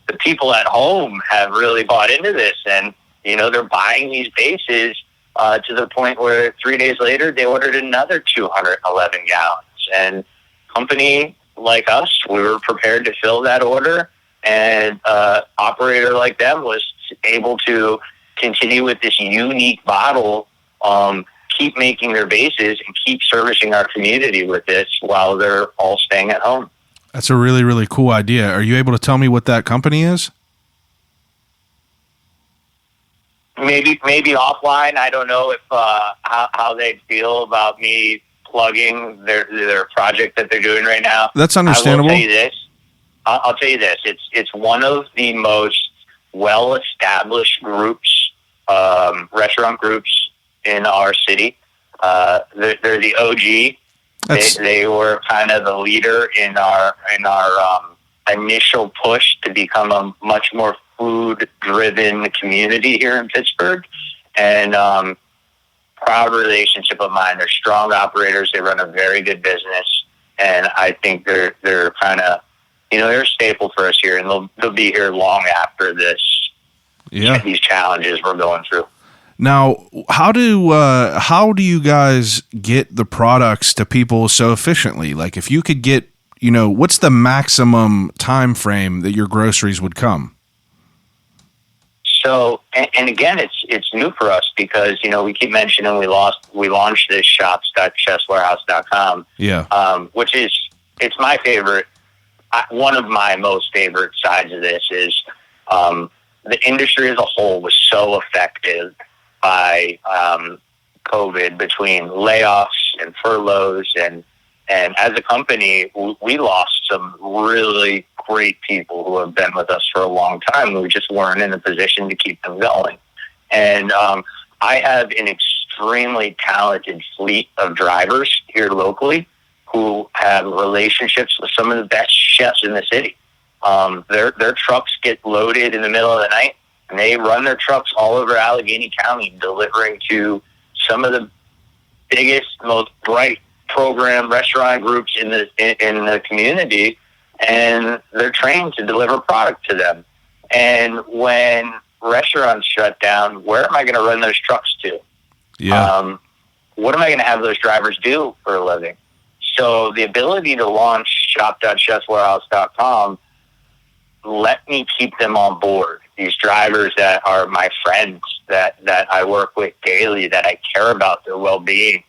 the people at home have really bought into this, and, they're buying these bases to the point where 3 days later, they ordered another 211 gallons. And company like us, we were prepared to fill that order, and operator like them was able to continue with this unique bottle, keep making their bases and keep servicing our community with this while they're all staying at home. That's a really, really cool idea. Are you able to tell me what that company is? Maybe offline. I don't know if how they feel about me plugging their project that they're doing right now. That's understandable. I'll tell you this. It's one of the most well-established groups, restaurant groups in our city. They're the OG. They were kind of the leader in our initial push to become a much more food-driven community here in Pittsburgh. And proud relationship of mine. They're strong operators. They run a very good business, and I think they're kind of, they're a staple for us here, and they'll be here long after this. Yeah, these challenges we're going through. Now, how do you guys get the products to people so efficiently? Like, if you could get, what's the maximum time frame that your groceries would come? So, and again, it's new for us because, we keep mentioning we launched this shops.chefswarehouse.com. Yeah. Which it's my favorite. One of my most favorite sides of this is the industry as a whole was so affected by COVID, between layoffs and furloughs, and as a company, we lost some really great people who have been with us for a long time. We just weren't in a position to keep them going. And I have an extremely talented fleet of drivers here locally who have relationships with some of the best chefs in the city. Their trucks get loaded in the middle of the night, and they run their trucks all over Allegheny County, delivering to some of the biggest, most bright program restaurant groups in the community, and they're trained to deliver product to them. And when restaurants shut down, where am I going to run those trucks to? Yeah. What am I going to have those drivers do for a living? So the ability to launch shop.chefswarehouse.com let me keep them on board. These drivers that are my friends, that I work with daily, that I care about their well-being,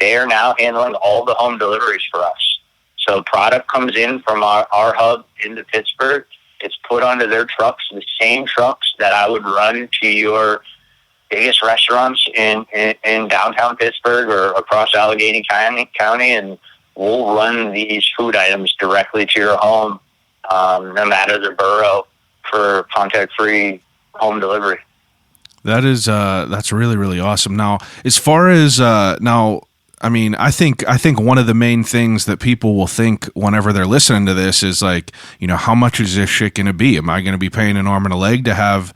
they are now handling all the home deliveries for us. So product comes in from our hub into Pittsburgh, It's put onto their trucks, the same trucks that I would run to your biggest restaurants in downtown Pittsburgh or across Allegheny County, and we'll run these food items directly to your home, no matter the borough, for contact-free home delivery. That's really, really awesome. Now, as far as I think one of the main things that people will think whenever they're listening to this is like, how much is this shit going to be? Am I going to be paying an arm and a leg to have,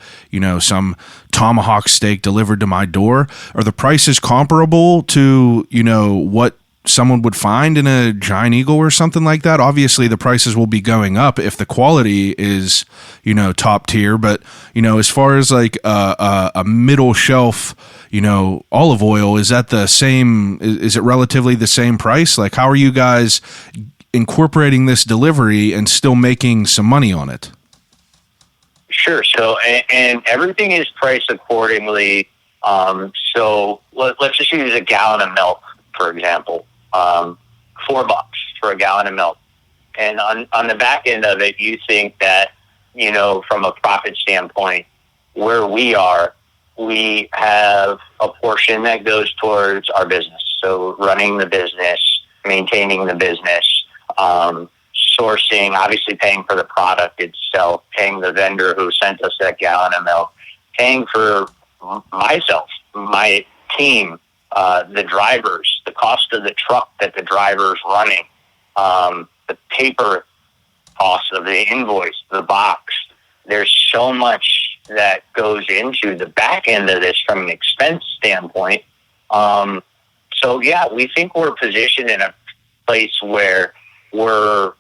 some tomahawk steak delivered to my door? Are the prices comparable to, what someone would find in a Giant Eagle or something like that? Obviously the prices will be going up if the quality is, top tier, but, as far as like a middle shelf, olive oil, is that the same? Is it relatively the same price? Like, how are you guys incorporating this delivery and still making some money on it? Sure. So, and everything is priced accordingly. So let's just use a gallon of milk, for example. $4 for a gallon of milk. And on the back end of it, you think that, from a profit standpoint, where we are, we have a portion that goes towards our business. So running the business, maintaining the business, sourcing, obviously paying for the product itself, paying the vendor who sent us that gallon of milk, paying for myself, my team, the drivers, the cost of the truck that the driver's running, the paper cost of the invoice, the box. There's so much that goes into the back end of this from an expense standpoint. So yeah, we think we're positioned in a place where we're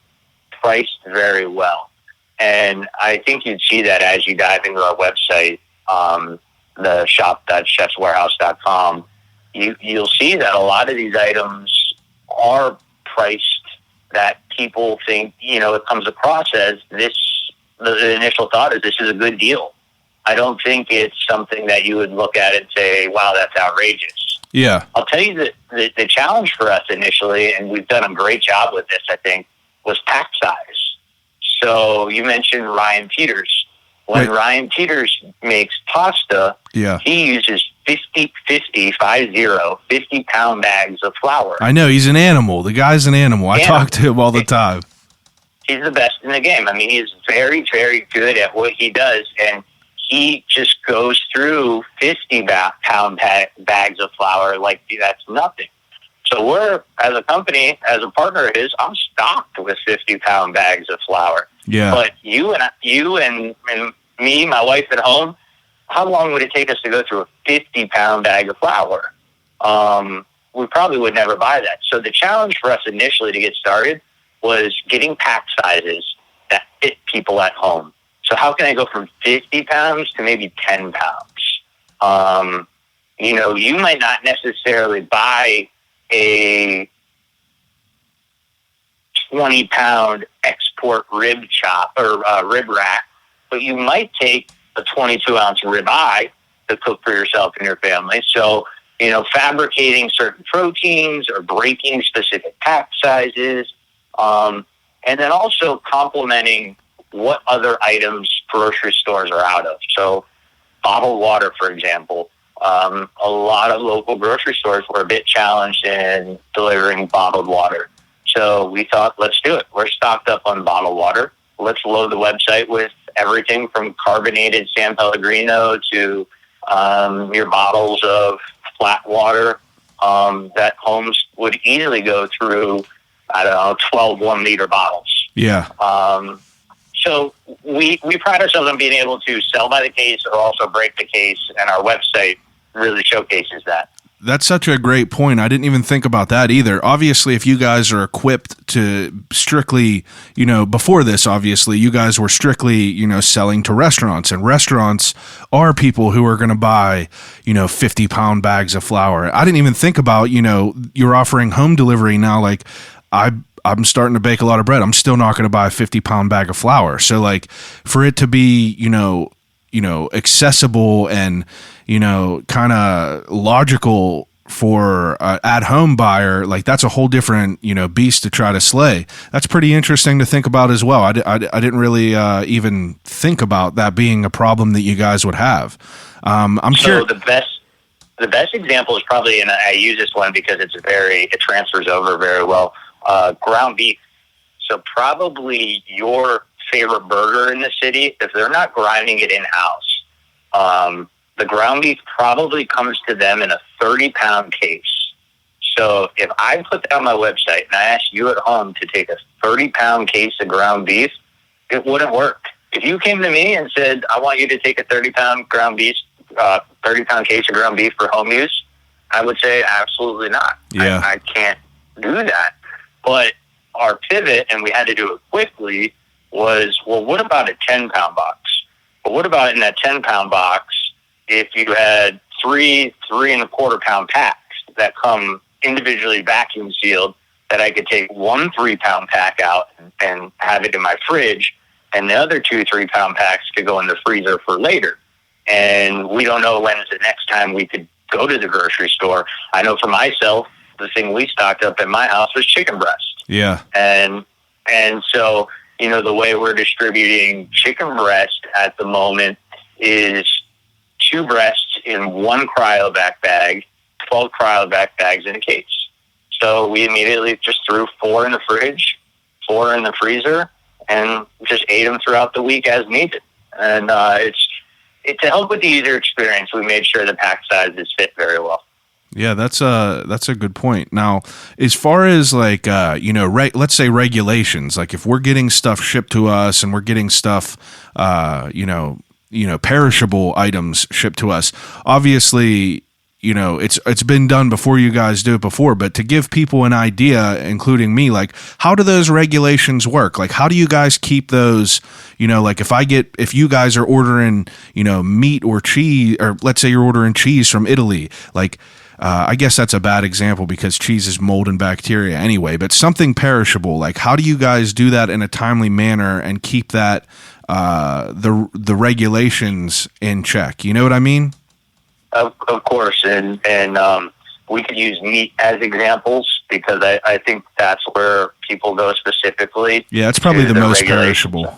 priced very well. And I think you'd see that as you dive into our website, the shop.chefswarehouse.com. You'll see that a lot of these items are priced that people think, it comes across as this. The initial thought is this is a good deal. I don't think it's something that you would look at and say, wow, that's outrageous. Yeah. I'll tell you that the challenge for us initially, and we've done a great job with this, I think, was pack size. So you mentioned Ryan Peters. When Ryan Peters makes pasta, he uses 50-pound bags of flour. I know, he's an animal. The guy's an animal. I talk to him all the time. He's the best in the game. I mean, he's very, very good at what he does, and he just goes through 50-pound bags of flour like that's nothing. So we're, as a company, as a partner of his, I'm stocked with 50-pound bags of flour. Yeah. But you and me, my wife at home, how long would it take us to go through a 50-pound bag of flour? We probably would never buy that. So the challenge for us initially to get started was getting pack sizes that fit people at home. So how can I go from 50 pounds to maybe 10 pounds? You might not necessarily buy a 20-pound export rib chop or rib rack, but you might take a 22-ounce rib eye to cook for yourself and your family. So, fabricating certain proteins or breaking specific pack sizes, and then also complementing what other items grocery stores are out of. So bottled water, for example. A lot of local grocery stores were a bit challenged in delivering bottled water. So we thought, let's do it. We're stocked up on bottled water. Let's load the website with everything from carbonated San Pellegrino to your bottles of flat water that homes would easily go through, 12 1-liter bottles. Yeah. So we pride ourselves on being able to sell by the case or also break the case, and our website really showcases that. That's such a great point. I didn't even think about that either. Obviously, if you guys are equipped to strictly, before this, obviously, you guys were strictly, selling to restaurants, and restaurants are people who are going to buy, 50-pound bags of flour. I didn't even think about, you're offering home delivery now. Like, I'm starting to bake a lot of bread. I'm still not going to buy a 50-pound bag of flour. So, like, for it to be, accessible and, kind of logical for at-home buyer, like that's a whole different, beast to try to slay. That's pretty interesting to think about as well. I didn't really even think about that being a problem that you guys would have. I'm curious. The best example is probably, and I use this one because it transfers over very well, ground beef. So probably your favorite burger in the city, if they're not grinding it in-house, the ground beef probably comes to them in a 30-pound case. So if I put that on my website and I asked you at home to take a 30-pound case of ground beef, it wouldn't work. If you came to me and said, I want you to take a 30-pound ground beef, 30-pound case of ground beef for home use, I would say absolutely not. Yeah. I can't do that. But our pivot, and we had to do it quickly, was, well, what about a 10-pound box? Well, what about in that 10-pound box if you had 3.25-pound packs that come individually vacuum sealed, that I could take 1 3-pound pack out and have it in my fridge, and the other 2 3-pound packs could go in the freezer for later. And we don't know when is the next time we could go to the grocery store. I know for myself, the thing we stocked up in my house was chicken breast. Yeah. And so, the way we're distributing chicken breast at the moment is 2 breasts in 1 cryovac bag, 12 cryovac bags in a case. So we immediately just threw 4 in the fridge, 4 in the freezer, and just ate them throughout the week as needed. And it's to help with the user experience. We made sure the pack sizes fit very well. Yeah, that's a good point. Now, as far as like let's say regulations, like if we're getting stuff shipped to us and we're getting stuff, perishable items shipped to us, obviously, it's been done before you guys do it before, but to give people an idea, including me, like how do those regulations work? Like how do you guys keep those, like if you guys are ordering, meat or cheese, or let's say you're ordering cheese from Italy, like, I guess that's a bad example because cheese is mold and bacteria anyway, but something perishable, like how do you guys do that in a timely manner and keep that, the regulations in check? You know what I mean? Of course, and we could use meat as examples because I think that's where people go specifically. Yeah, it's probably the most perishable.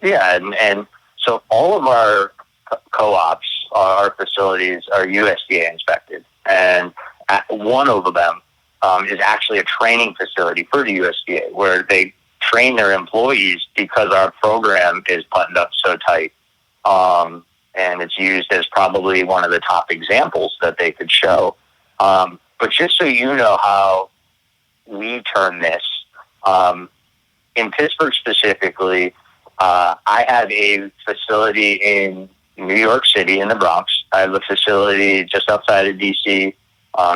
Yeah, and so all of our co-ops, our facilities are USDA inspected, and one of them is actually a training facility for the USDA where they train their employees because our program is buttoned up so tight. And it's used as probably one of the top examples that they could show. But just so you know how we turn this, in Pittsburgh specifically, I have a facility in New York City in the Bronx. I have a facility just outside of D.C.,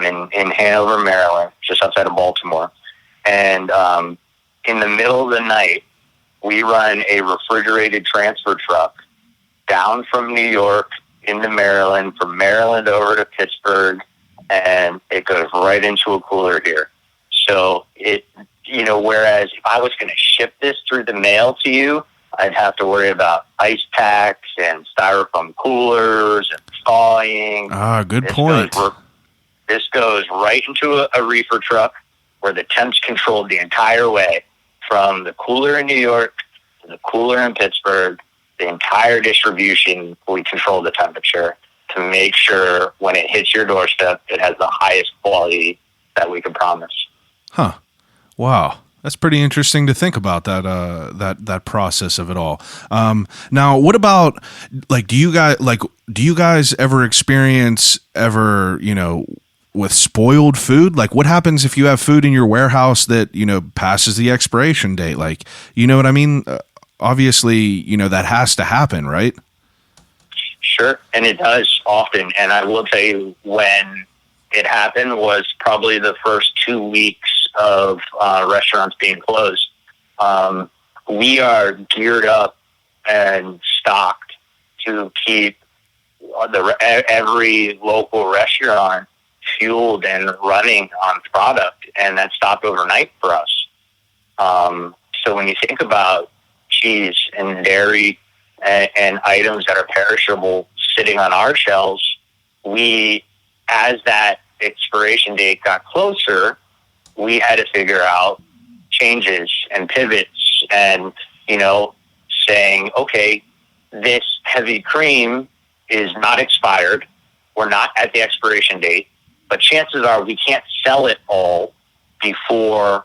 in Hanover, Maryland, just outside of Baltimore. And in the middle of the night, we run a refrigerated transfer truck down from New York into Maryland, from Maryland over to Pittsburgh, and it goes right into a cooler here. So whereas if I was going to ship this through the mail to you, I'd have to worry about ice packs and styrofoam coolers and thawing. Ah, good point. This goes right into a reefer truck where the temp's controlled the entire way from the cooler in New York to the cooler in Pittsburgh. The entire distribution, we control the temperature to make sure when it hits your doorstep, it has the highest quality that we can promise. Huh. Wow. That's pretty interesting to think about that process of it all. Now, what about like, do you guys ever experience with spoiled food? Like what happens if you have food in your warehouse that, passes the expiration date? Like, you know what I mean? Obviously, that has to happen, right? Sure. And it does often. And I will tell you when it happened was probably the first 2 weeks of restaurants being closed. We are geared up and stocked to keep every local restaurant fueled and running on product, and that stopped overnight for us. So when you think about cheese and dairy and items that are perishable sitting on our shelves, we, as that expiration date got closer, we had to figure out changes and pivots and, saying, okay, this heavy cream is not expired. We're not at the expiration date, but chances are we can't sell it all before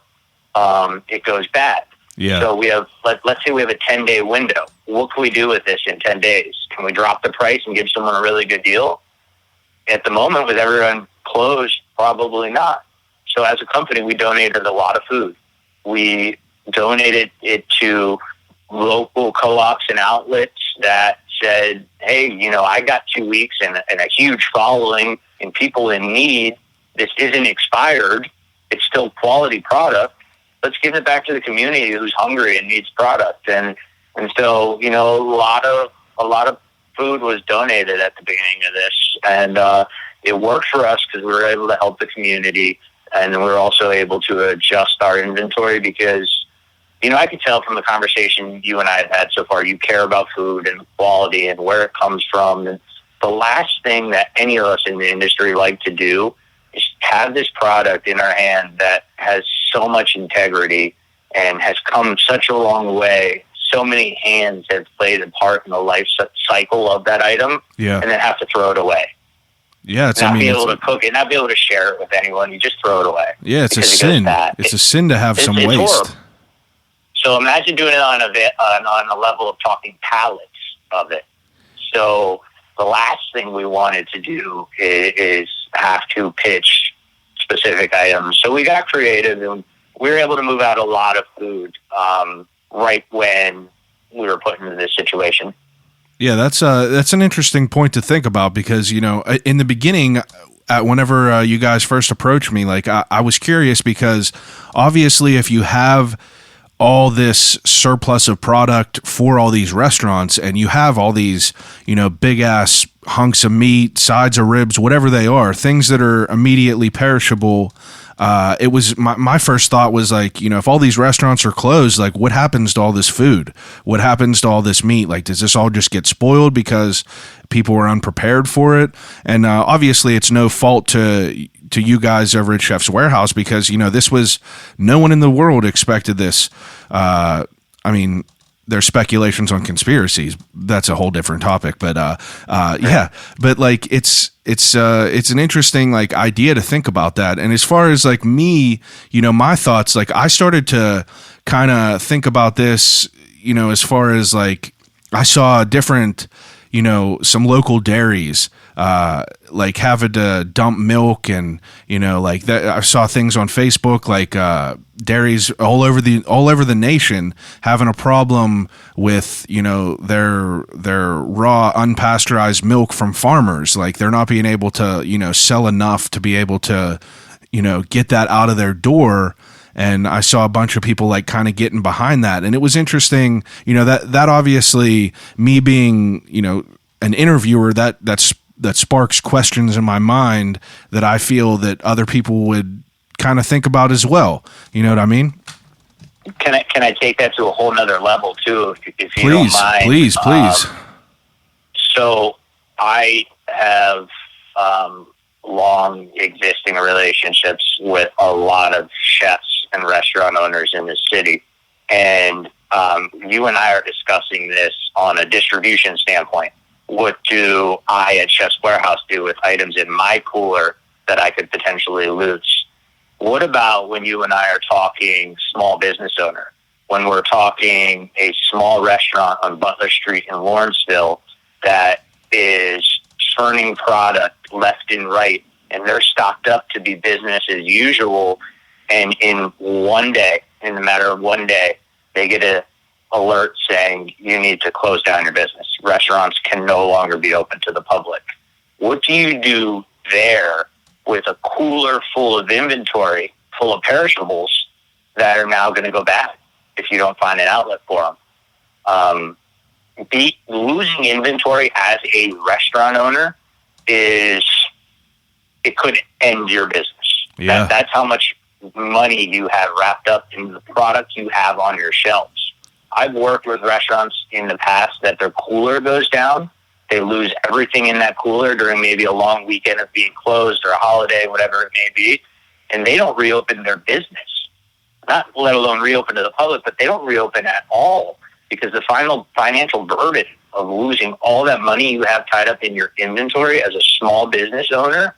it goes bad. Yeah. So we have, let's say we have a 10-day window. What can we do with this in 10 days? Can we drop the price and give someone a really good deal? At the moment, with everyone closed, probably not. So as a company, we donated a lot of food. We donated it to local co-ops and outlets that said, hey, I got 2 weeks and a huge following and people in need. This isn't expired. It's still quality product. Let's give it back to the community who's hungry and needs product. And so, a lot of food was donated at the beginning of this. And it worked for us because we were able to help the community. And then we were also able to adjust our inventory because, I could tell from the conversation you and I have had so far, you care about food and quality and where it comes from. And the last thing that any of us in the industry like to do is have this product in our hand that has so much integrity and has come such a long way. So many hands have played a part in the life cycle of that item, and then have to throw it away. Yeah, be able to cook it, not be able to share it with anyone. You just throw it away. Yeah, it's a sin. It's a sin to have some waste. Horrible. So imagine doing it on a level of talking pallets of it. So the last thing we wanted to do is have to pitch specific items. So we got creative and we were able to move out a lot of food right when we were put into this situation. Yeah, that's an interesting point to think about because, in the beginning, whenever you guys first approached me, I was curious because obviously if you have all this surplus of product for all these restaurants and you have all these, big ass hunks of meat, sides of ribs, whatever they are, things that are immediately perishable. It was my first thought was if all these restaurants are closed, what happens to all this food? What happens to all this meat? Does this all just get spoiled because people were unprepared for it? And obviously it's no fault to you guys over at Chef's Warehouse because, this was no one in the world expected this. There's speculations on conspiracies. That's a whole different topic, but but it's an interesting idea to think about that. And as far as me, my thoughts, I started to kind of think about this, as far as I saw different, some local dairies, having to dump milk and, that. I saw things on Facebook, dairies all over the nation having a problem with, their raw unpasteurized milk from farmers. They're not being able to, sell enough to be able to, get that out of their door. And I saw a bunch of people kind of getting behind that. And it was interesting, that obviously me being, an interviewer that sparks questions in my mind that I feel that other people would kind of think about as well. You know what I mean? Can I take that to a whole nother level too, if you don't mind? Please. So I have long existing relationships with a lot of chefs and restaurant owners in the city. And you and I are discussing this on a distribution standpoint. What do I at Chef's Warehouse do with items in my cooler that I could potentially lose? What about when you and I are talking small business owner? When we're talking a small restaurant on Butler Street in Lawrenceville that is churning product left and right, and they're stocked up to be business as usual, and in the matter of one day, they get a alert saying you need to close down your business. Restaurants can no longer be open to the public. What do you do there with a cooler full of inventory, full of perishables that are now going to go bad if you don't find an outlet for them? Losing inventory as a restaurant owner it could end your business. Yeah. That's how much money you have wrapped up in the product you have on your shelves. I've worked with restaurants in the past that their cooler goes down They lose everything in that cooler during maybe a long weekend of being closed or a holiday, whatever it may be, and they don't reopen their business. Not let alone reopen to the public, but they don't reopen at all because the final financial burden of losing all that money you have tied up in your inventory as a small business owner,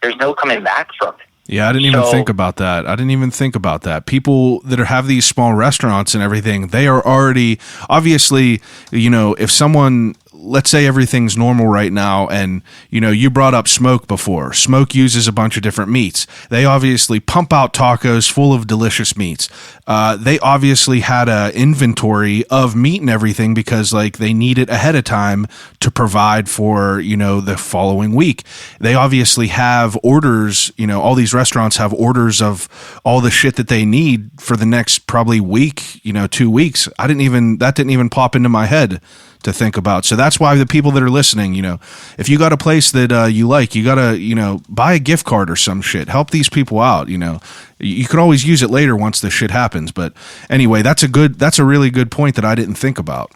there's no coming back from it. Yeah, I didn't even think about that. People that have these small restaurants and everything, they are already, obviously, if someone, let's say everything's normal right now, and you brought up Smoke before. Smoke uses a bunch of different meats. They obviously pump out tacos full of delicious meats. They obviously had a inventory of meat and everything because they need it ahead of time to provide for the following week. They obviously have orders. All these restaurants have orders of all the shit that they need for the next probably week, 2 weeks. That didn't even pop into my head to think about. So that's why the people that are listening, if you got a place that you like, you got to, buy a gift card or some shit. Help these people out, You could always use it later once this shit happens. But anyway, that's a really good point that I didn't think about.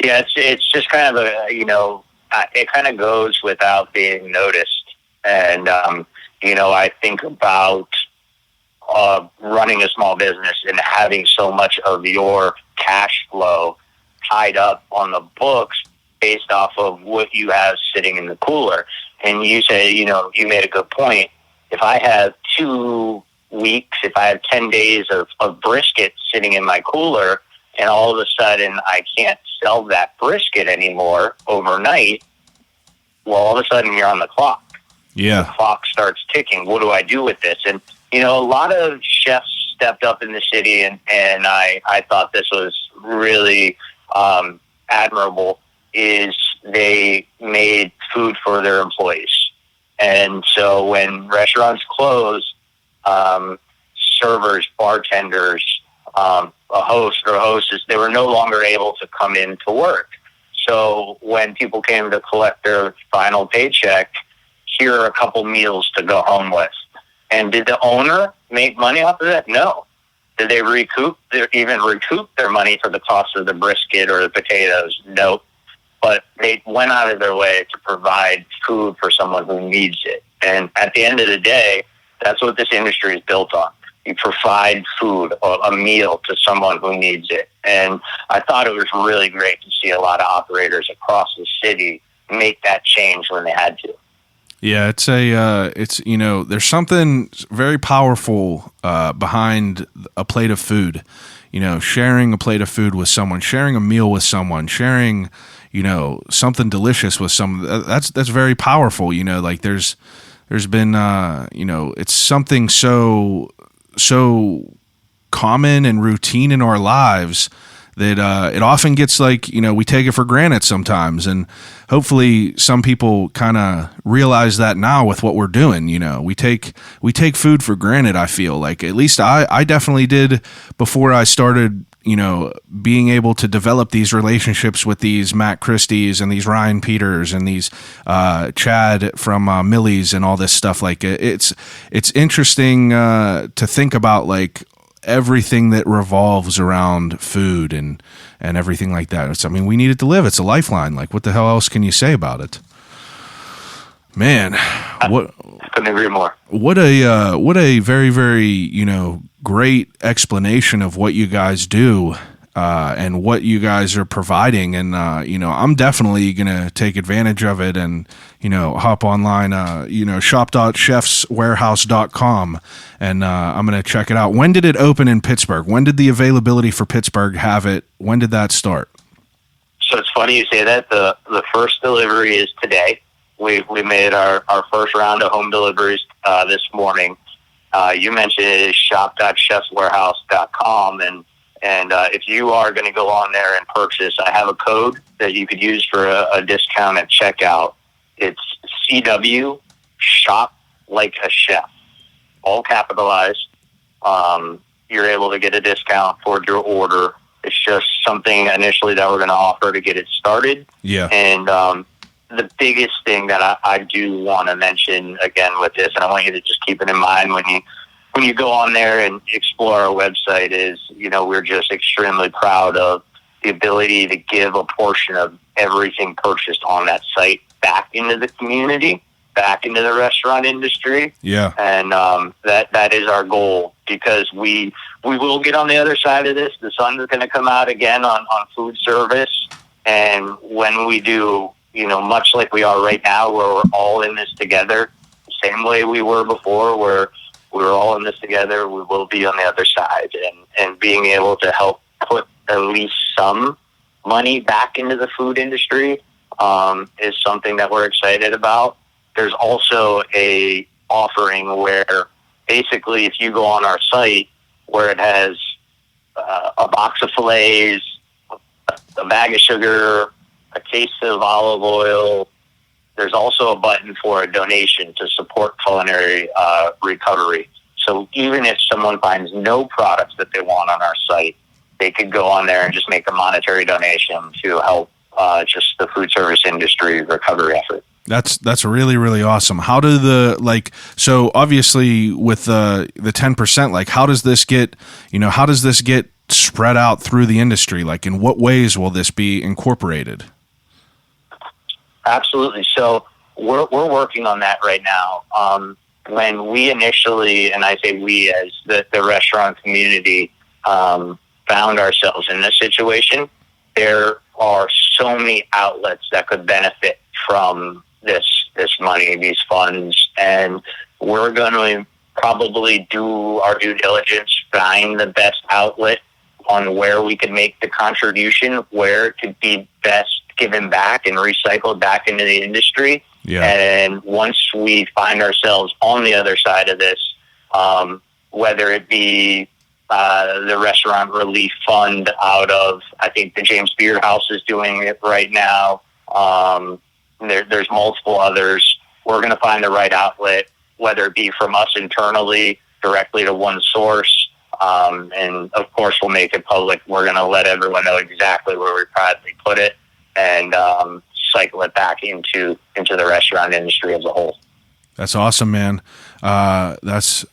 Yeah, it's just kind of it kind of goes without being noticed. And, I think about running a small business and having so much of your cash flow tied up on the books based off of what you have sitting in the cooler. And you say, you made a good point. If I have 2 weeks, if I have 10 days of brisket sitting in my cooler, and all of a sudden I can't sell that brisket anymore overnight, well, all of a sudden you're on the clock. Yeah. The clock starts ticking. What do I do with this? And, a lot of chefs stepped up in the city, and I thought this was really admirable, is they made food for their employees. And so when restaurants close, servers, bartenders, a host or hostess, they were no longer able to come in to work. So when people came to collect their final paycheck, here are a couple meals to go home with. And did the owner make money off of that? No. Did they recoup their money for the cost of the brisket or the potatoes? Nope. But they went out of their way to provide food for someone who needs it. And at the end of the day, that's what this industry is built on. You provide food or a meal to someone who needs it. And I thought it was really great to see a lot of operators across the city make that change when they had to. Yeah, there's something very powerful behind a plate of food. Sharing a plate of food with someone, sharing a meal with someone, sharing, something delicious with someone. That's very powerful. There's been, it's something so common and routine in our lives that it often gets we take it for granted sometimes. And hopefully some people kind of realize that now with what we're doing. We take food for granted. I feel like, at least I definitely did before I started, being able to develop these relationships with these Matt Christie's and these Ryan Peters and these Chad from Millie's and all this stuff. It's interesting to think about everything that revolves around food and everything like that. We need it to live. It's a lifeline. What the hell else can you say about it? Man, what? I couldn't agree more. What a very, very, great explanation of what you guys do and what you guys are providing. And, I'm definitely going to take advantage of it and, hop online, shop.chefswarehouse.com, and I'm going to check it out. When did it open in Pittsburgh? When did the availability for Pittsburgh have it? When did that start? So it's funny you say that. The first delivery is today. We made our first round of home deliveries this morning. You mentioned it is shop.chefswarehouse.com, and if you are going to go on there and purchase, I have a code that you could use for a discount at checkout. It's CW Shop Like a Chef, all capitalized. You're able to get a discount for your order. It's just something initially that we're going to offer to get it started. Yeah. And the biggest thing that I do want to mention again with this, and I want you to just keep it in mind when you go on there and explore our website, is, we're just extremely proud of the ability to give a portion of everything purchased on that site back into the community, back into the restaurant industry. Yeah. And that is our goal, because we will get on the other side of this. The sun is going to come out again on food service. And when we do, much like we are right now, where we're all in this together, same way we were before, where we were all in this together, we will be on the other side. And being able to help put at least some money back into the food industry is something that we're excited about. There's also a offering where basically if you go on our site, where it has a box of fillets, a bag of sugar, a case of olive oil, there's also a button for a donation to support culinary recovery. So even if someone finds no products that they want on our site, they could go on there and just make a monetary donation to help just the food service industry recovery effort. That's really, really awesome. How do so obviously with the 10%, how does this get spread out through the industry? Like, in what ways will this be incorporated? Absolutely. So we're working on that right now. When we initially, and I say we as the restaurant community, found ourselves in this situation, there are so many outlets that could benefit from this money, these funds, and we're going to probably do our due diligence, find the best outlet on where we can make the contribution, where it could be best given back and recycled back into the industry. Yeah. And once we find ourselves on the other side of this, whether it be the Restaurant Relief Fund out of, I think the James Beard House is doing it right now. There's multiple others. We're going to find the right outlet, whether it be from us internally, directly to one source. And of course, we'll make it public. We're going to let everyone know exactly where we proudly put it, and cycle it back into the restaurant industry as a whole. That's awesome, man. That's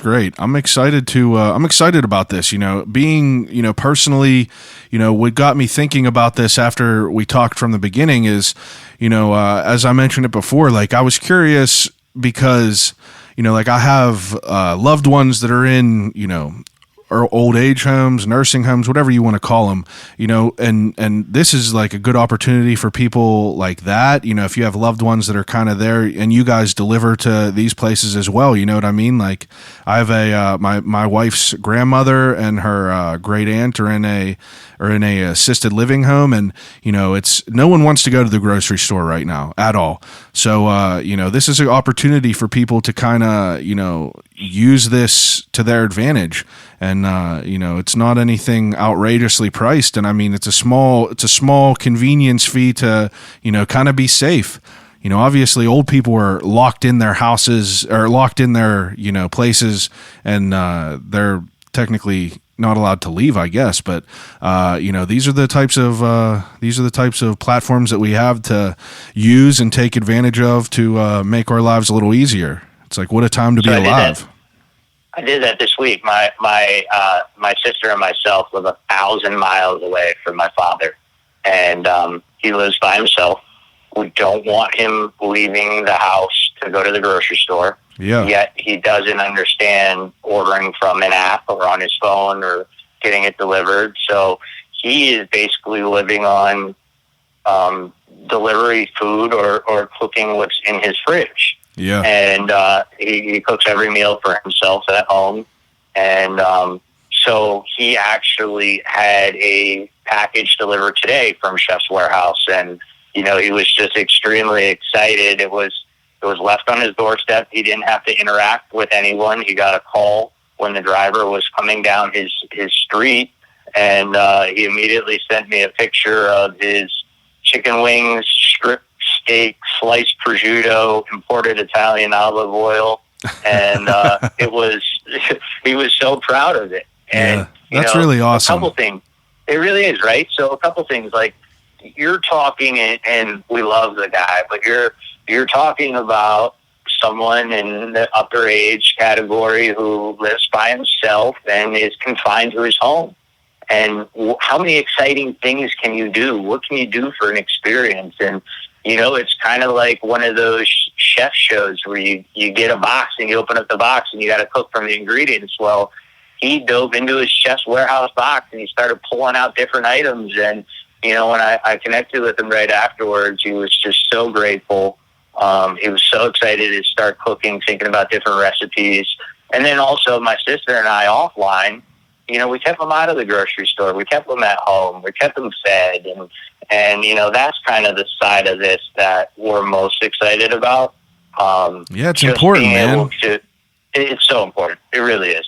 great. I'm excited about this, being, personally, what got me thinking about this after we talked from the beginning is, as I mentioned it before, I was curious because, I have loved ones that are in, or old age homes, nursing homes, whatever you want to call them, and this is a good opportunity for people like that. If you have loved ones that are kind of there, and you guys deliver to these places as well, you know what I mean? I have my wife's grandmother and her great aunt are in a assisted living home, and it's no one wants to go to the grocery store right now at all. So this is an opportunity for people to kind of use this to their advantage. And it's not anything outrageously priced, and I mean it's a small convenience fee to kind of be safe. Obviously old people are locked in their houses or locked in their places, and they're technically not allowed to leave, I guess. But these are the types of platforms that we have to use and take advantage of to make our lives a little easier. It's what a time to be alive. I did that this week. My sister and myself live 1,000 miles away from my father, and he lives by himself. We don't want him leaving the house to go to the grocery store. Yeah. Yet he doesn't understand ordering from an app or on his phone or getting it delivered. So he is basically living on delivery food or cooking what's in his fridge. Yeah. And he cooks every meal for himself at home. And so he actually had a package delivered today from Chef's Warehouse. And, he was just extremely excited. It was left on his doorstep. He didn't have to interact with anyone. He got a call when the driver was coming down his street. And he immediately sent me a picture of his chicken wings, strip steak, sliced prosciutto, imported Italian olive oil, and he was so proud of it. And that's really awesome. A couple things, it really is, right? So a couple things, you're talking, and we love the guy, but you're talking about someone in the upper age category who lives by himself and is confined to his home. and how many exciting things can you do? What can you do for an experience? And, you know, it's kind of like one of those chef shows where you get a box and you open up the box and you got to cook from the ingredients. Well, he dove into his Chef's Warehouse box and he started pulling out different items. And, you know, when I connected with him right afterwards, he was just so grateful. He was so excited to start cooking, thinking about different recipes. And then also my sister and I offline, you know, we kept them out of the grocery store. We kept them at home. We kept them fed. And you know, that's kind of the side of this that we're most excited about. Yeah, it's important, man. It's so important. It really is.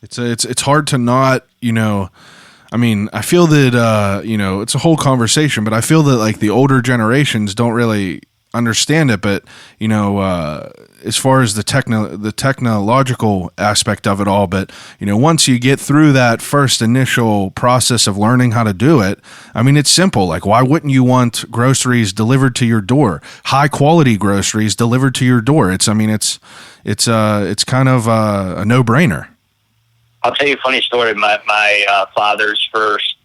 It's hard to not, you know, I mean, I feel that, you know, it's a whole conversation, but I feel that like the older generations don't really understand it. But, you know, as far as the technological aspect of it all, but, you know, once you get through that first initial process of learning how to do it, I mean, it's simple. Like, why wouldn't you want groceries delivered to your door? High quality groceries delivered to your door. It's kind of a no-brainer. I'll tell you a funny story. My father's first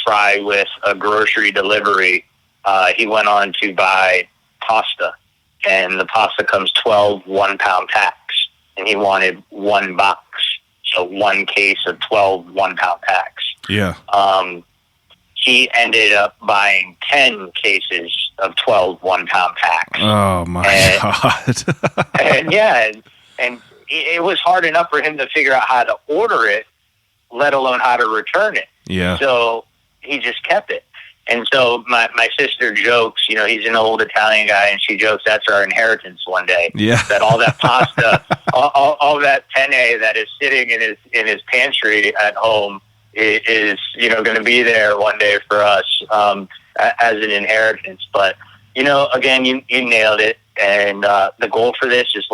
try with a grocery delivery, he went on to buy pasta, and the pasta comes 12 one-pound packs, and he wanted one box, so one case of 12 one-pound packs. Yeah. He ended up buying 10 cases of 12 one-pound packs. Oh, my God. and it was hard enough for him to figure out how to order it, let alone how to return it. Yeah. So he just kept it. And so my sister jokes, you know, he's an old Italian guy, and she jokes that's our inheritance one day. Yeah. That all that pasta, all that penne that is sitting in his pantry at home is you know, going to be there one day for us as an inheritance. But, you know, again, you nailed it. And the goal for this is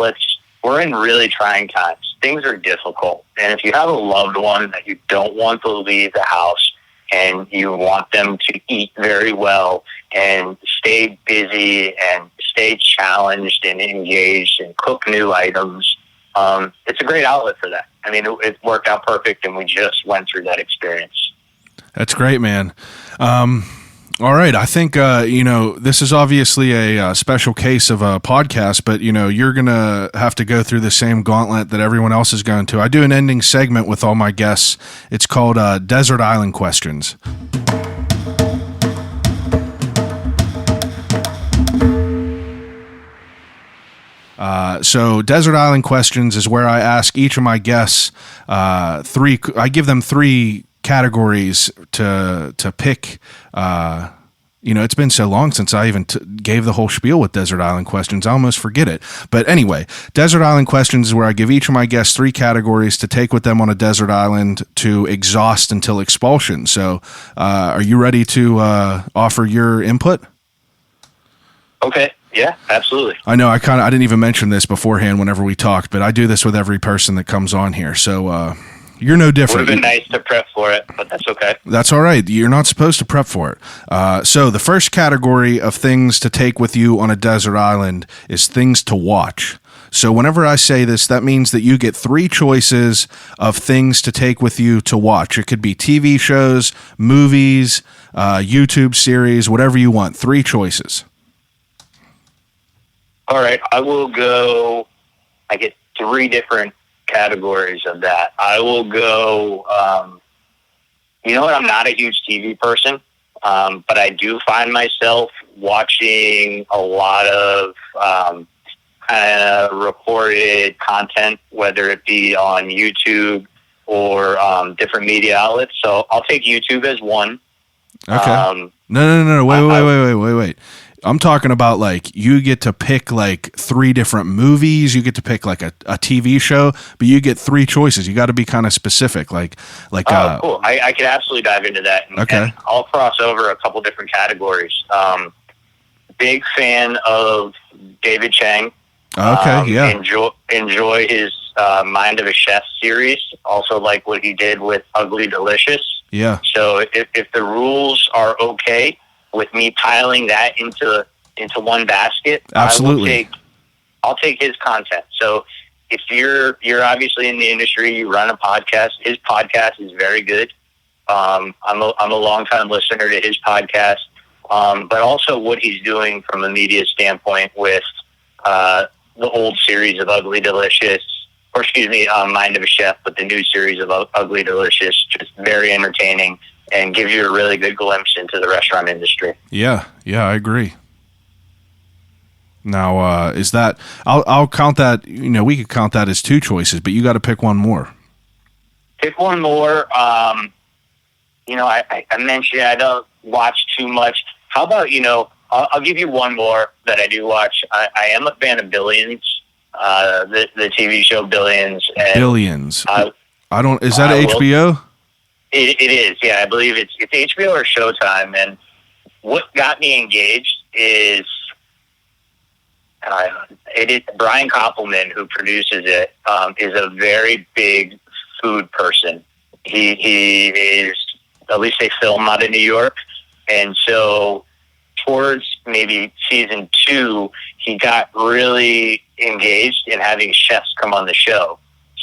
we're in really trying times. Things are difficult. And if you have a loved one that you don't want to leave the house and you want them to eat very well and stay busy and stay challenged and engaged and cook new items, it's a great outlet for that. I mean, it worked out perfect, and we just went through that experience. That's great, man. All right. I think, you know, this is obviously a special case of a podcast, but, you know, you're going to have to go through the same gauntlet that everyone else is going to. I do an ending segment with all my guests. It's called Desert Island Questions. So Desert Island Questions is where I ask each of my guests I give them three categories to pick. You know, it's been so long since I even gave the whole spiel with Desert Island Questions, I almost forget it. But anyway, Desert Island Questions is where I give each of my guests three categories to take with them on a desert island to exhaust until expulsion. So are you ready to offer your input? Okay. Yeah, absolutely. I know I didn't even mention this beforehand whenever we talked, but I do this with every person that comes on here. So you're no different. It would have been nice to prep for it, but that's okay. That's all right. You're not supposed to prep for it. So the first category of things to take with you on a desert island is things to watch. So whenever I say this, that means that you get three choices of things to take with you to watch. It could be TV shows, movies, YouTube series, whatever you want. Three choices. All right. I get three different categories of that. I will go, you know what? I'm not a huge TV person, but I do find myself watching a lot of kind of reported content, whether it be on YouTube or different media outlets. So I'll take YouTube as one. Okay. No. Wait. I'm talking about like you get to pick like three different movies. You get to pick like a TV show, but you get three choices. You got to be kind of specific. Cool. I can absolutely dive into that. And I'll cross over a couple different categories. Big fan of David Chang. Okay. Yeah. Enjoy his Mind of a Chef series. Also like what he did with Ugly Delicious. Yeah. So if the rules are okay with me piling that into one basket, absolutely, I'll take his content. So if you're obviously in the industry, you run a podcast. His podcast is very good. I'm a longtime listener to his podcast, but also what he's doing from a media standpoint with the old series of Ugly Delicious, or excuse me, Mind of a Chef, but the new series of Ugly Delicious, just very entertaining and gives you a really good glimpse into the restaurant industry. Yeah, I agree. Now, is that, I'll count that, we could count that as two choices, but you got to pick one more. Pick one more. I mentioned I don't watch too much. How about, I'll give you one more that I do watch. I am a fan of Billions, the TV show Billions. And Billions. I don't, is that HBO? It is, yeah. I believe it's HBO or Showtime. And what got me engaged is it is Brian Koppelman, who produces it, is a very big food person. He is, at least they film out of New York. And so towards maybe season 2, he got really engaged in having chefs come on the show.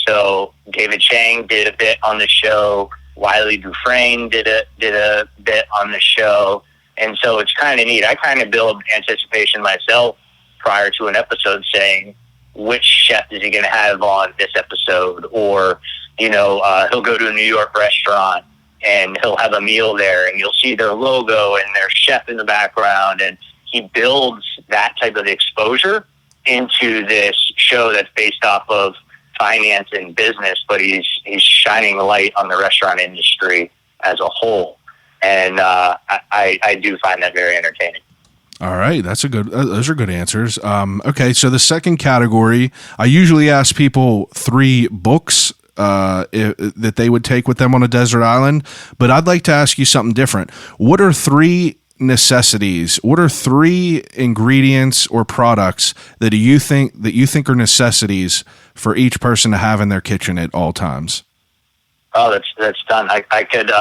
So David Chang did a bit on the show. Wiley Dufresne did a bit on the show. And so it's kind of neat. I kind of build anticipation myself prior to an episode, saying which chef is he going to have on this episode, or he'll go to a New York restaurant and he'll have a meal there, and you'll see their logo and their chef in the background, and he builds that type of exposure into this show that's based off of finance and business, but he's shining a light on the restaurant industry as a whole, and I do find that very entertaining. All right, those are good answers. Okay, so the second category, I usually ask people 3 books that they would take with them on a desert island, but I'd like to ask you something different. What are 3 necessities? What are 3 ingredients or products that you think are necessities for each person to have in their kitchen at all times? Oh, that's done. I could.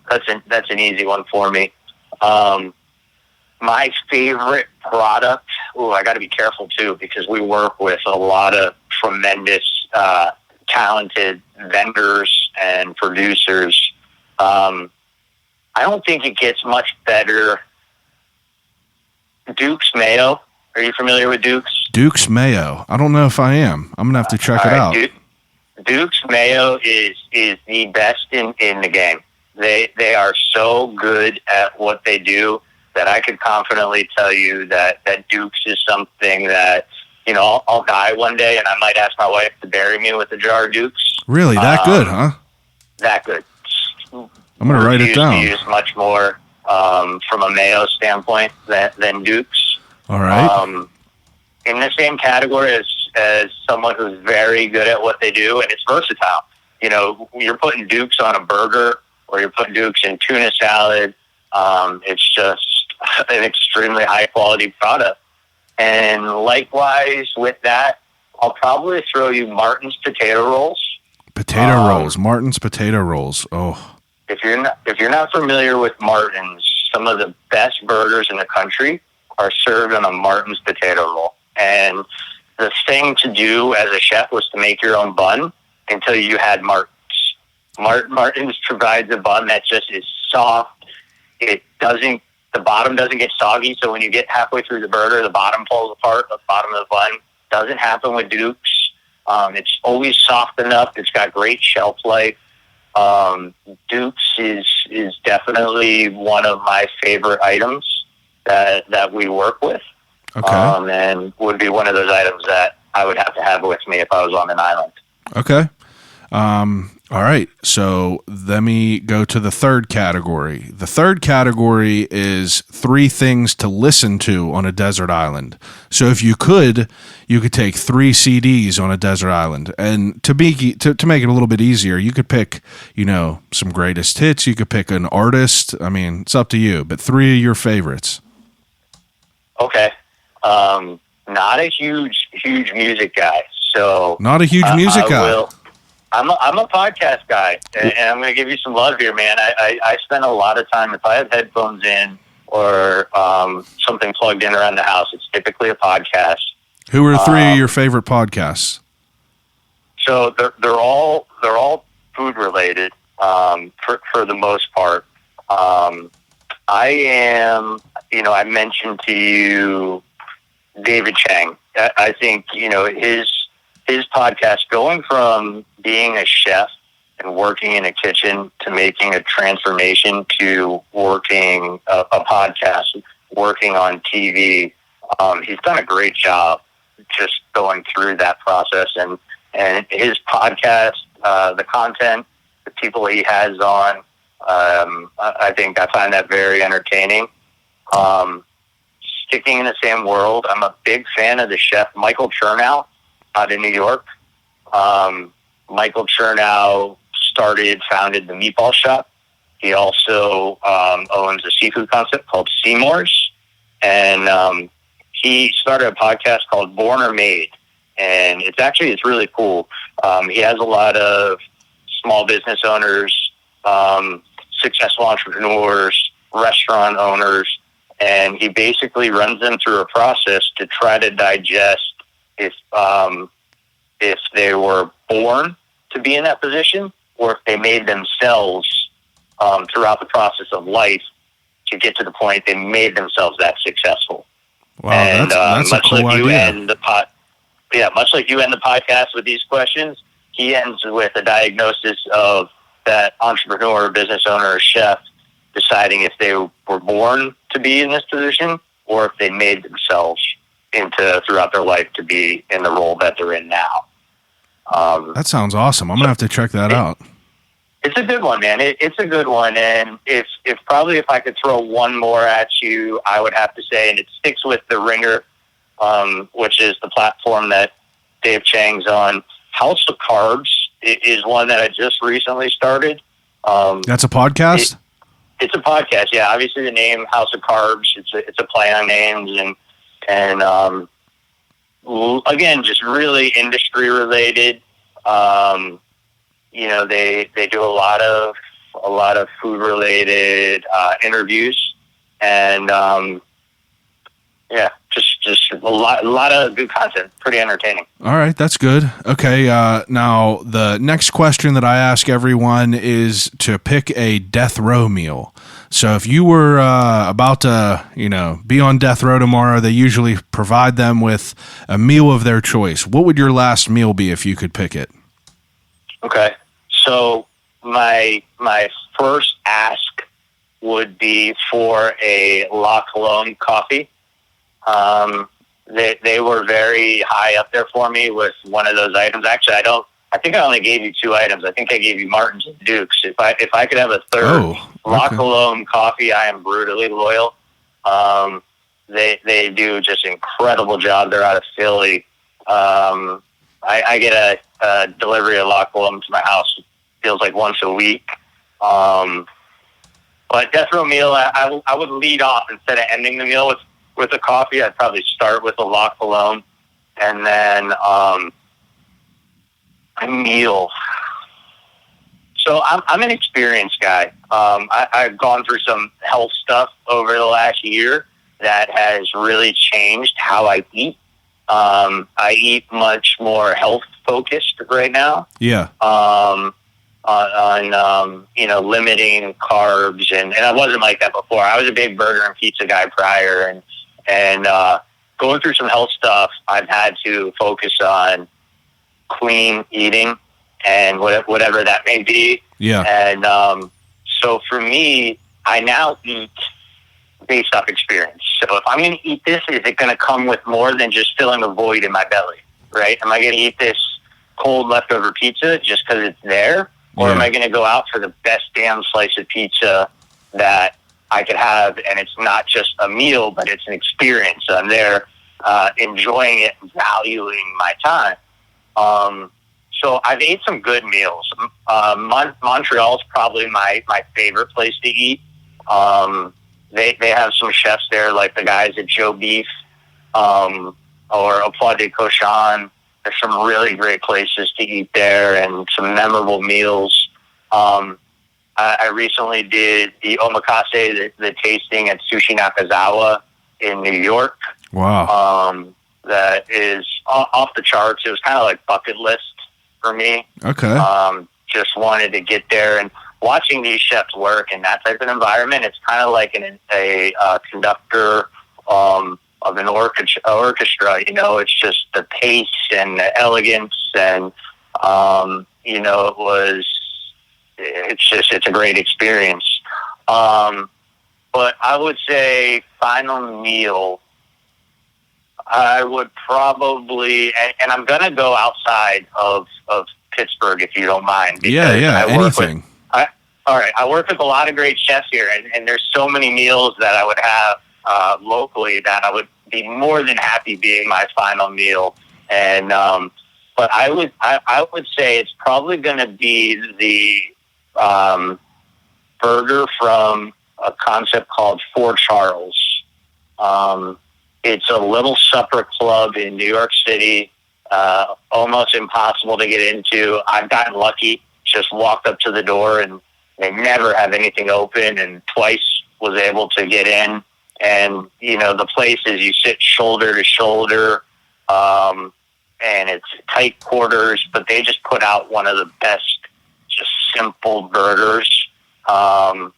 That's an easy one for me. My favorite product. Oh, I got to be careful too, because we work with a lot of tremendous, talented vendors and producers. I don't think it gets much better. Duke's mayo. Are you familiar with Duke's? Duke's mayo. I don't know if I am. I'm gonna have to check it out. Duke's mayo is the best in the game. They are so good at what they do that I could confidently tell you that Duke's is something that, I'll die one day and I might ask my wife to bury me with a jar of Duke's. Really? That good, huh? That good. I'm going to write it down. We use much more from a mayo standpoint than Duke's. All right. In the same category as someone who's very good at what they do, and it's versatile. You're putting Duke's on a burger, or you're putting Duke's in tuna salad. It's just an extremely high quality product. And likewise with that, I'll probably throw you Martin's potato rolls. Martin's potato rolls. Oh, if you're not familiar with Martin's, some of the best burgers in the country are served on a Martin's potato roll. And the thing to do as a chef was to make your own bun until you had Martin's. Martin's provides a bun that just is soft. The bottom doesn't get soggy, so when you get halfway through the burger, the bottom falls apart. The bottom of the bun doesn't happen with Duke's. It's always soft enough. It's got great shelf life. Duke's is definitely one of my favorite items that we work with. Okay. And would be one of those items that I would have to have with me if I was on an island. Okay. All right. So let me go to the third category. The third category is 3 things to listen to on a desert island. So if you could take 3 CDs on a desert island, and to make it a little bit easier, you could pick, some greatest hits. You could pick an artist. I mean, it's up to you, but 3 of your favorites. Okay. Not a huge music guy. So not a huge music guy. I'm a podcast guy, and I'm going to give you some love here, man. I spend a lot of time, if I have headphones in or something plugged in around the house, it's typically a podcast. Who are 3 of your favorite podcasts? So they're all food related. for the most part. I am, I mentioned to you David Chang. I think, his podcast, going from being a chef and working in a kitchen to making a transformation to working a podcast, working on TV. He's done a great job just going through that process, and his podcast, the content, the people he has on, I think I find that very entertaining. Sticking in the same world, I'm a big fan of the chef Michael Chernow out in New York. Michael Chernow founded the Meatball Shop. He also owns a seafood concept called Seymour's, and he started a podcast called Born or Made, and it's really cool. He has a lot of small business owners, successful entrepreneurs, restaurant owners, and he basically runs them through a process to try to digest if they were born to be in that position, or if they made themselves throughout the process of life to get to the point they made themselves that successful. Wow, and that's much a cool like you idea. much like you end the podcast with these questions, he ends with a diagnosis of that entrepreneur, business owner, or chef deciding if they were born to be in this position or if they made themselves throughout their life to be in the role that they're in now. That sounds awesome. I'm going to have to check that out. It's a good one, man. It's a good one. And if I could throw one more at you, I would have to say, and it sticks with The Ringer, which is the platform that Dave Chang's on. House of Carbs is one that I just recently started. That's a podcast? It's a podcast, yeah. Obviously, the name House of Carbs, it's a play on names, and again, just really industry related. They do a lot of food related interviews, and just a lot of good content. Pretty entertaining. All right, that's good. Okay, now the next question that I ask everyone is to pick a death row meal. So if you were about to, be on death row tomorrow, they usually provide them with a meal of their choice. What would your last meal be if you could pick it? Okay, so my first ask would be for a La Colombe coffee. They were very high up there for me with one of those items. Actually, I think I only gave you two items. I think I gave you Martin's and Duke's. If I could have a third, La Colombe coffee, I am brutally loyal. They do just incredible job. They're out of Philly. I get a delivery of La Colombe to my house. It feels like once a week. But death row meal, I would lead off instead of ending the meal with a coffee. I'd probably start with a La Colombe, and then a meal. So I'm an experienced guy. I've gone through some health stuff over the last year that has really changed how I eat. I eat much more health focused right now. Yeah. On limiting carbs, and I wasn't like that before. I was a big burger and pizza guy prior, and going through some health stuff, I've had to focus on clean eating and whatever that may be. Yeah. And so for me, I now eat based off experience. So if I'm going to eat this, is it going to come with more than just filling a void in my belly, right? Am I going to eat this cold leftover pizza just because it's there? Or am I going to go out for the best damn slice of pizza that I could have, and it's not just a meal, but it's an experience. I'm there enjoying it, valuing my time. So I've ate some good meals. Montreal's probably my favorite place to eat. They have some chefs there, like the guys at Joe Beef or Au Plat de Cochon. There's some really great places to eat there and some memorable meals. I recently did the omakase, the tasting at Sushi Nakazawa in New York. Wow. That is off the charts. It was kind of like bucket list for me. Okay. Just wanted to get there. And watching these chefs work in that type of environment, it's kind of like a conductor of an orchestra. You know, it's just the pace and the elegance, and you know, it's a great experience. But I would say final meal, I would probably, and I'm going to go outside of Pittsburgh, if you don't mind. Yeah, anything. All right, I work with a lot of great chefs here, and there's so many meals that I would have locally that I would be more than happy being my final meal. And but I would say it's probably going to be the burger from a concept called Fort Charles. It's a little supper club in New York City, almost impossible to get into. I've gotten lucky, just walked up to the door and they never have anything open, and twice was able to get in. And, you know, the place is you sit shoulder to shoulder, and it's tight quarters, but they just put out one of the best, just simple burgers. And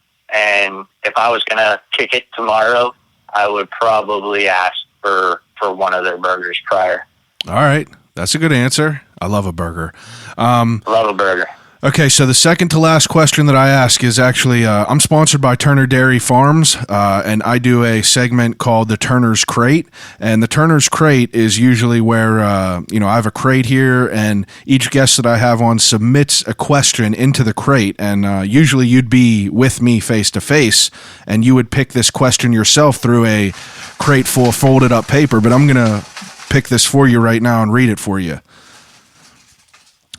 if I was going to kick it tomorrow, I would probably ask for one of their burgers prior. All right. That's a good answer. I love a burger. Love a burger. Okay, so the second to last question that I ask is actually, I'm sponsored by Turner Dairy Farms, and I do a segment called the Turner's Crate. And the Turner's Crate is usually where, I have a crate here, and each guest that I have on submits a question into the crate. And usually you'd be with me face to face, and you would pick this question yourself through a crate full of folded up paper. But I'm going to pick this for you right now and read it for you.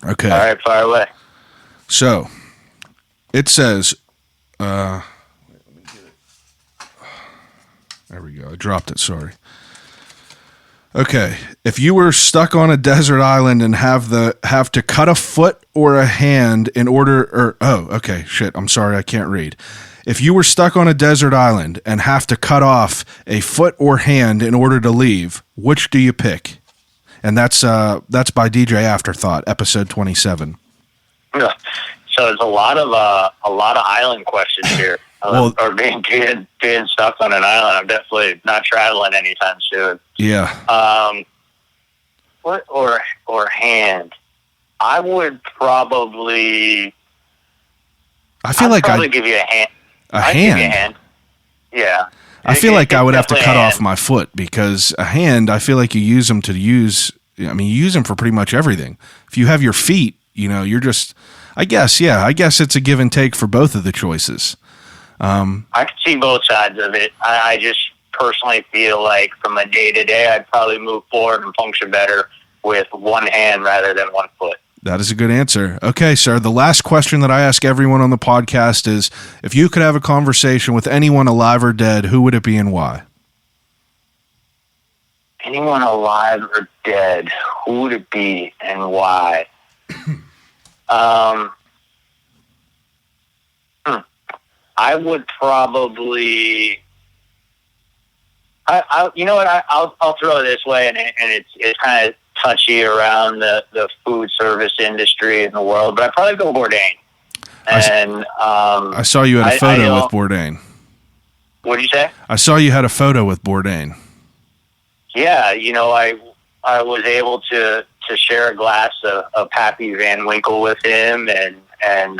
Okay. All right, fire away. So, it says, let me get it. There we go. I dropped it. Sorry. Okay. If you were stuck on a desert island and have to cut a foot or a hand in order, I'm sorry. I can't read. If you were stuck on a desert island and have to cut off a foot or hand in order to leave, which do you pick? And that's by DJ Afterthought, episode 27. Yeah. So there's a lot of island questions here. Well, or being stuck on an island. I'm definitely not traveling anytime soon. Yeah. Foot or hand? I would probably. I feel like I'd give you a hand. Hand. Give you a hand. Yeah. I feel like I would have to cut off my foot, because a hand, I feel like you use them you use them for pretty much everything. If you have your feet, you're just, I guess it's a give and take for both of the choices. I can see both sides of it. I just personally feel like from a day to day, I'd probably move forward and function better with one hand rather than one foot. That is a good answer. Okay, sir. The last question that I ask everyone on the podcast is, if you could have a conversation with anyone alive or dead, who would it be and why? Anyone alive or dead, who would it be and why? I would probably. You know what? I'll throw it this way, and it's kind of touchy around the food service industry in the world, but I'd probably go Bourdain. And I saw you had a photo with Bourdain. What did you say? I saw you had a photo with Bourdain. Yeah, I was able to share a glass of Pappy Van Winkle with him and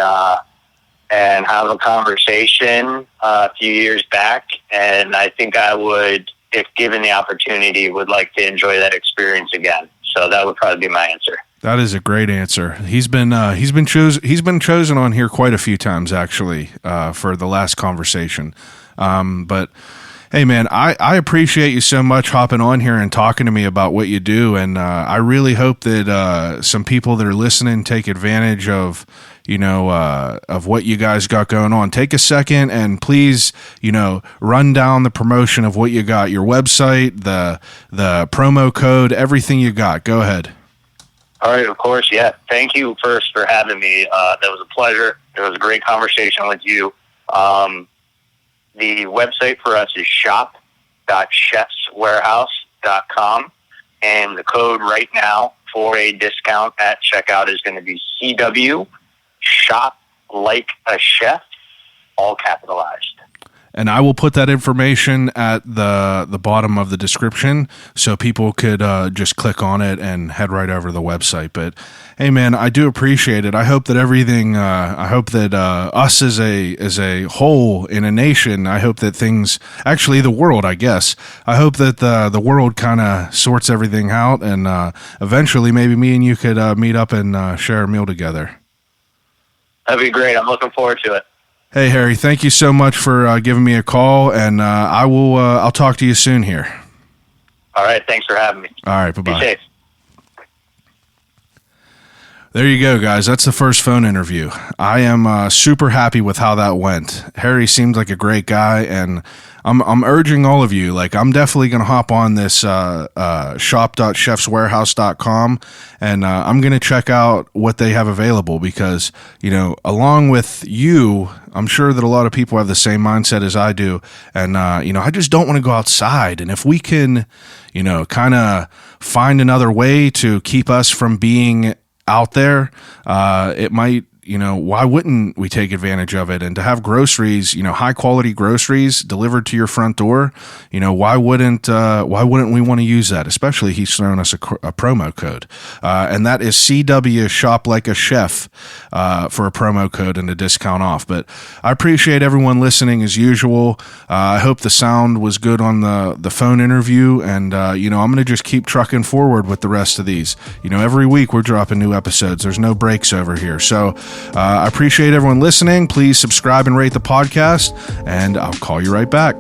have a conversation a few years back, and I think I would, if given the opportunity, would like to enjoy that experience again. So that would probably be my answer. That is a great answer. He's been chosen on here quite a few times, actually, for the last conversation. But hey, man, I appreciate you so much hopping on here and talking to me about what you do, and I really hope that some people that are listening take advantage of of what you guys got going on. Take a second and please, run down the promotion of what you got, your website, the promo code, everything you got. Go ahead. All right, of course, yeah. Thank you first for having me. That was a pleasure. It was a great conversation with you. The website for us is shop.chefswarehouse.com, and the code right now for a discount at checkout is going to be CW Shop like a chef, all capitalized. And I will put that information at the bottom of the description so people could just click on it and head right over to the website. But hey, man, I do appreciate it. I hope that everything. I hope that us as a whole in a nation. I hope that things, actually, the world. I guess I hope that the world kind of sorts everything out, and eventually, maybe me and you could meet up and share a meal together. That'd be great. I'm looking forward to it. Hey, Harry, thank you so much for giving me a call, and I'll talk to you soon here. All right. Thanks for having me. All right. Bye-bye. Be safe. There you go, guys. That's the first phone interview. I am super happy with how that went. Harry seems like a great guy, and I'm urging all of you, like, I'm definitely going to hop on this shop.chefswarehouse.com, and I'm going to check out what they have available because, along with you, I'm sure that a lot of people have the same mindset as I do, and, I just don't want to go outside, and if we can, kind of find another way to keep us from being out there, it might, why wouldn't we take advantage of it? And to have groceries, high quality groceries delivered to your front door, why wouldn't we want to use that? Especially he's thrown us a promo code, and that is CW Shop Like a Chef for a promo code and a discount off. But I appreciate everyone listening as usual. I hope the sound was good on the phone interview, and I'm going to just keep trucking forward with the rest of these. Every week we're dropping new episodes. There's no breaks over here. So I appreciate everyone listening. Please subscribe and rate the podcast, and I'll call you right back.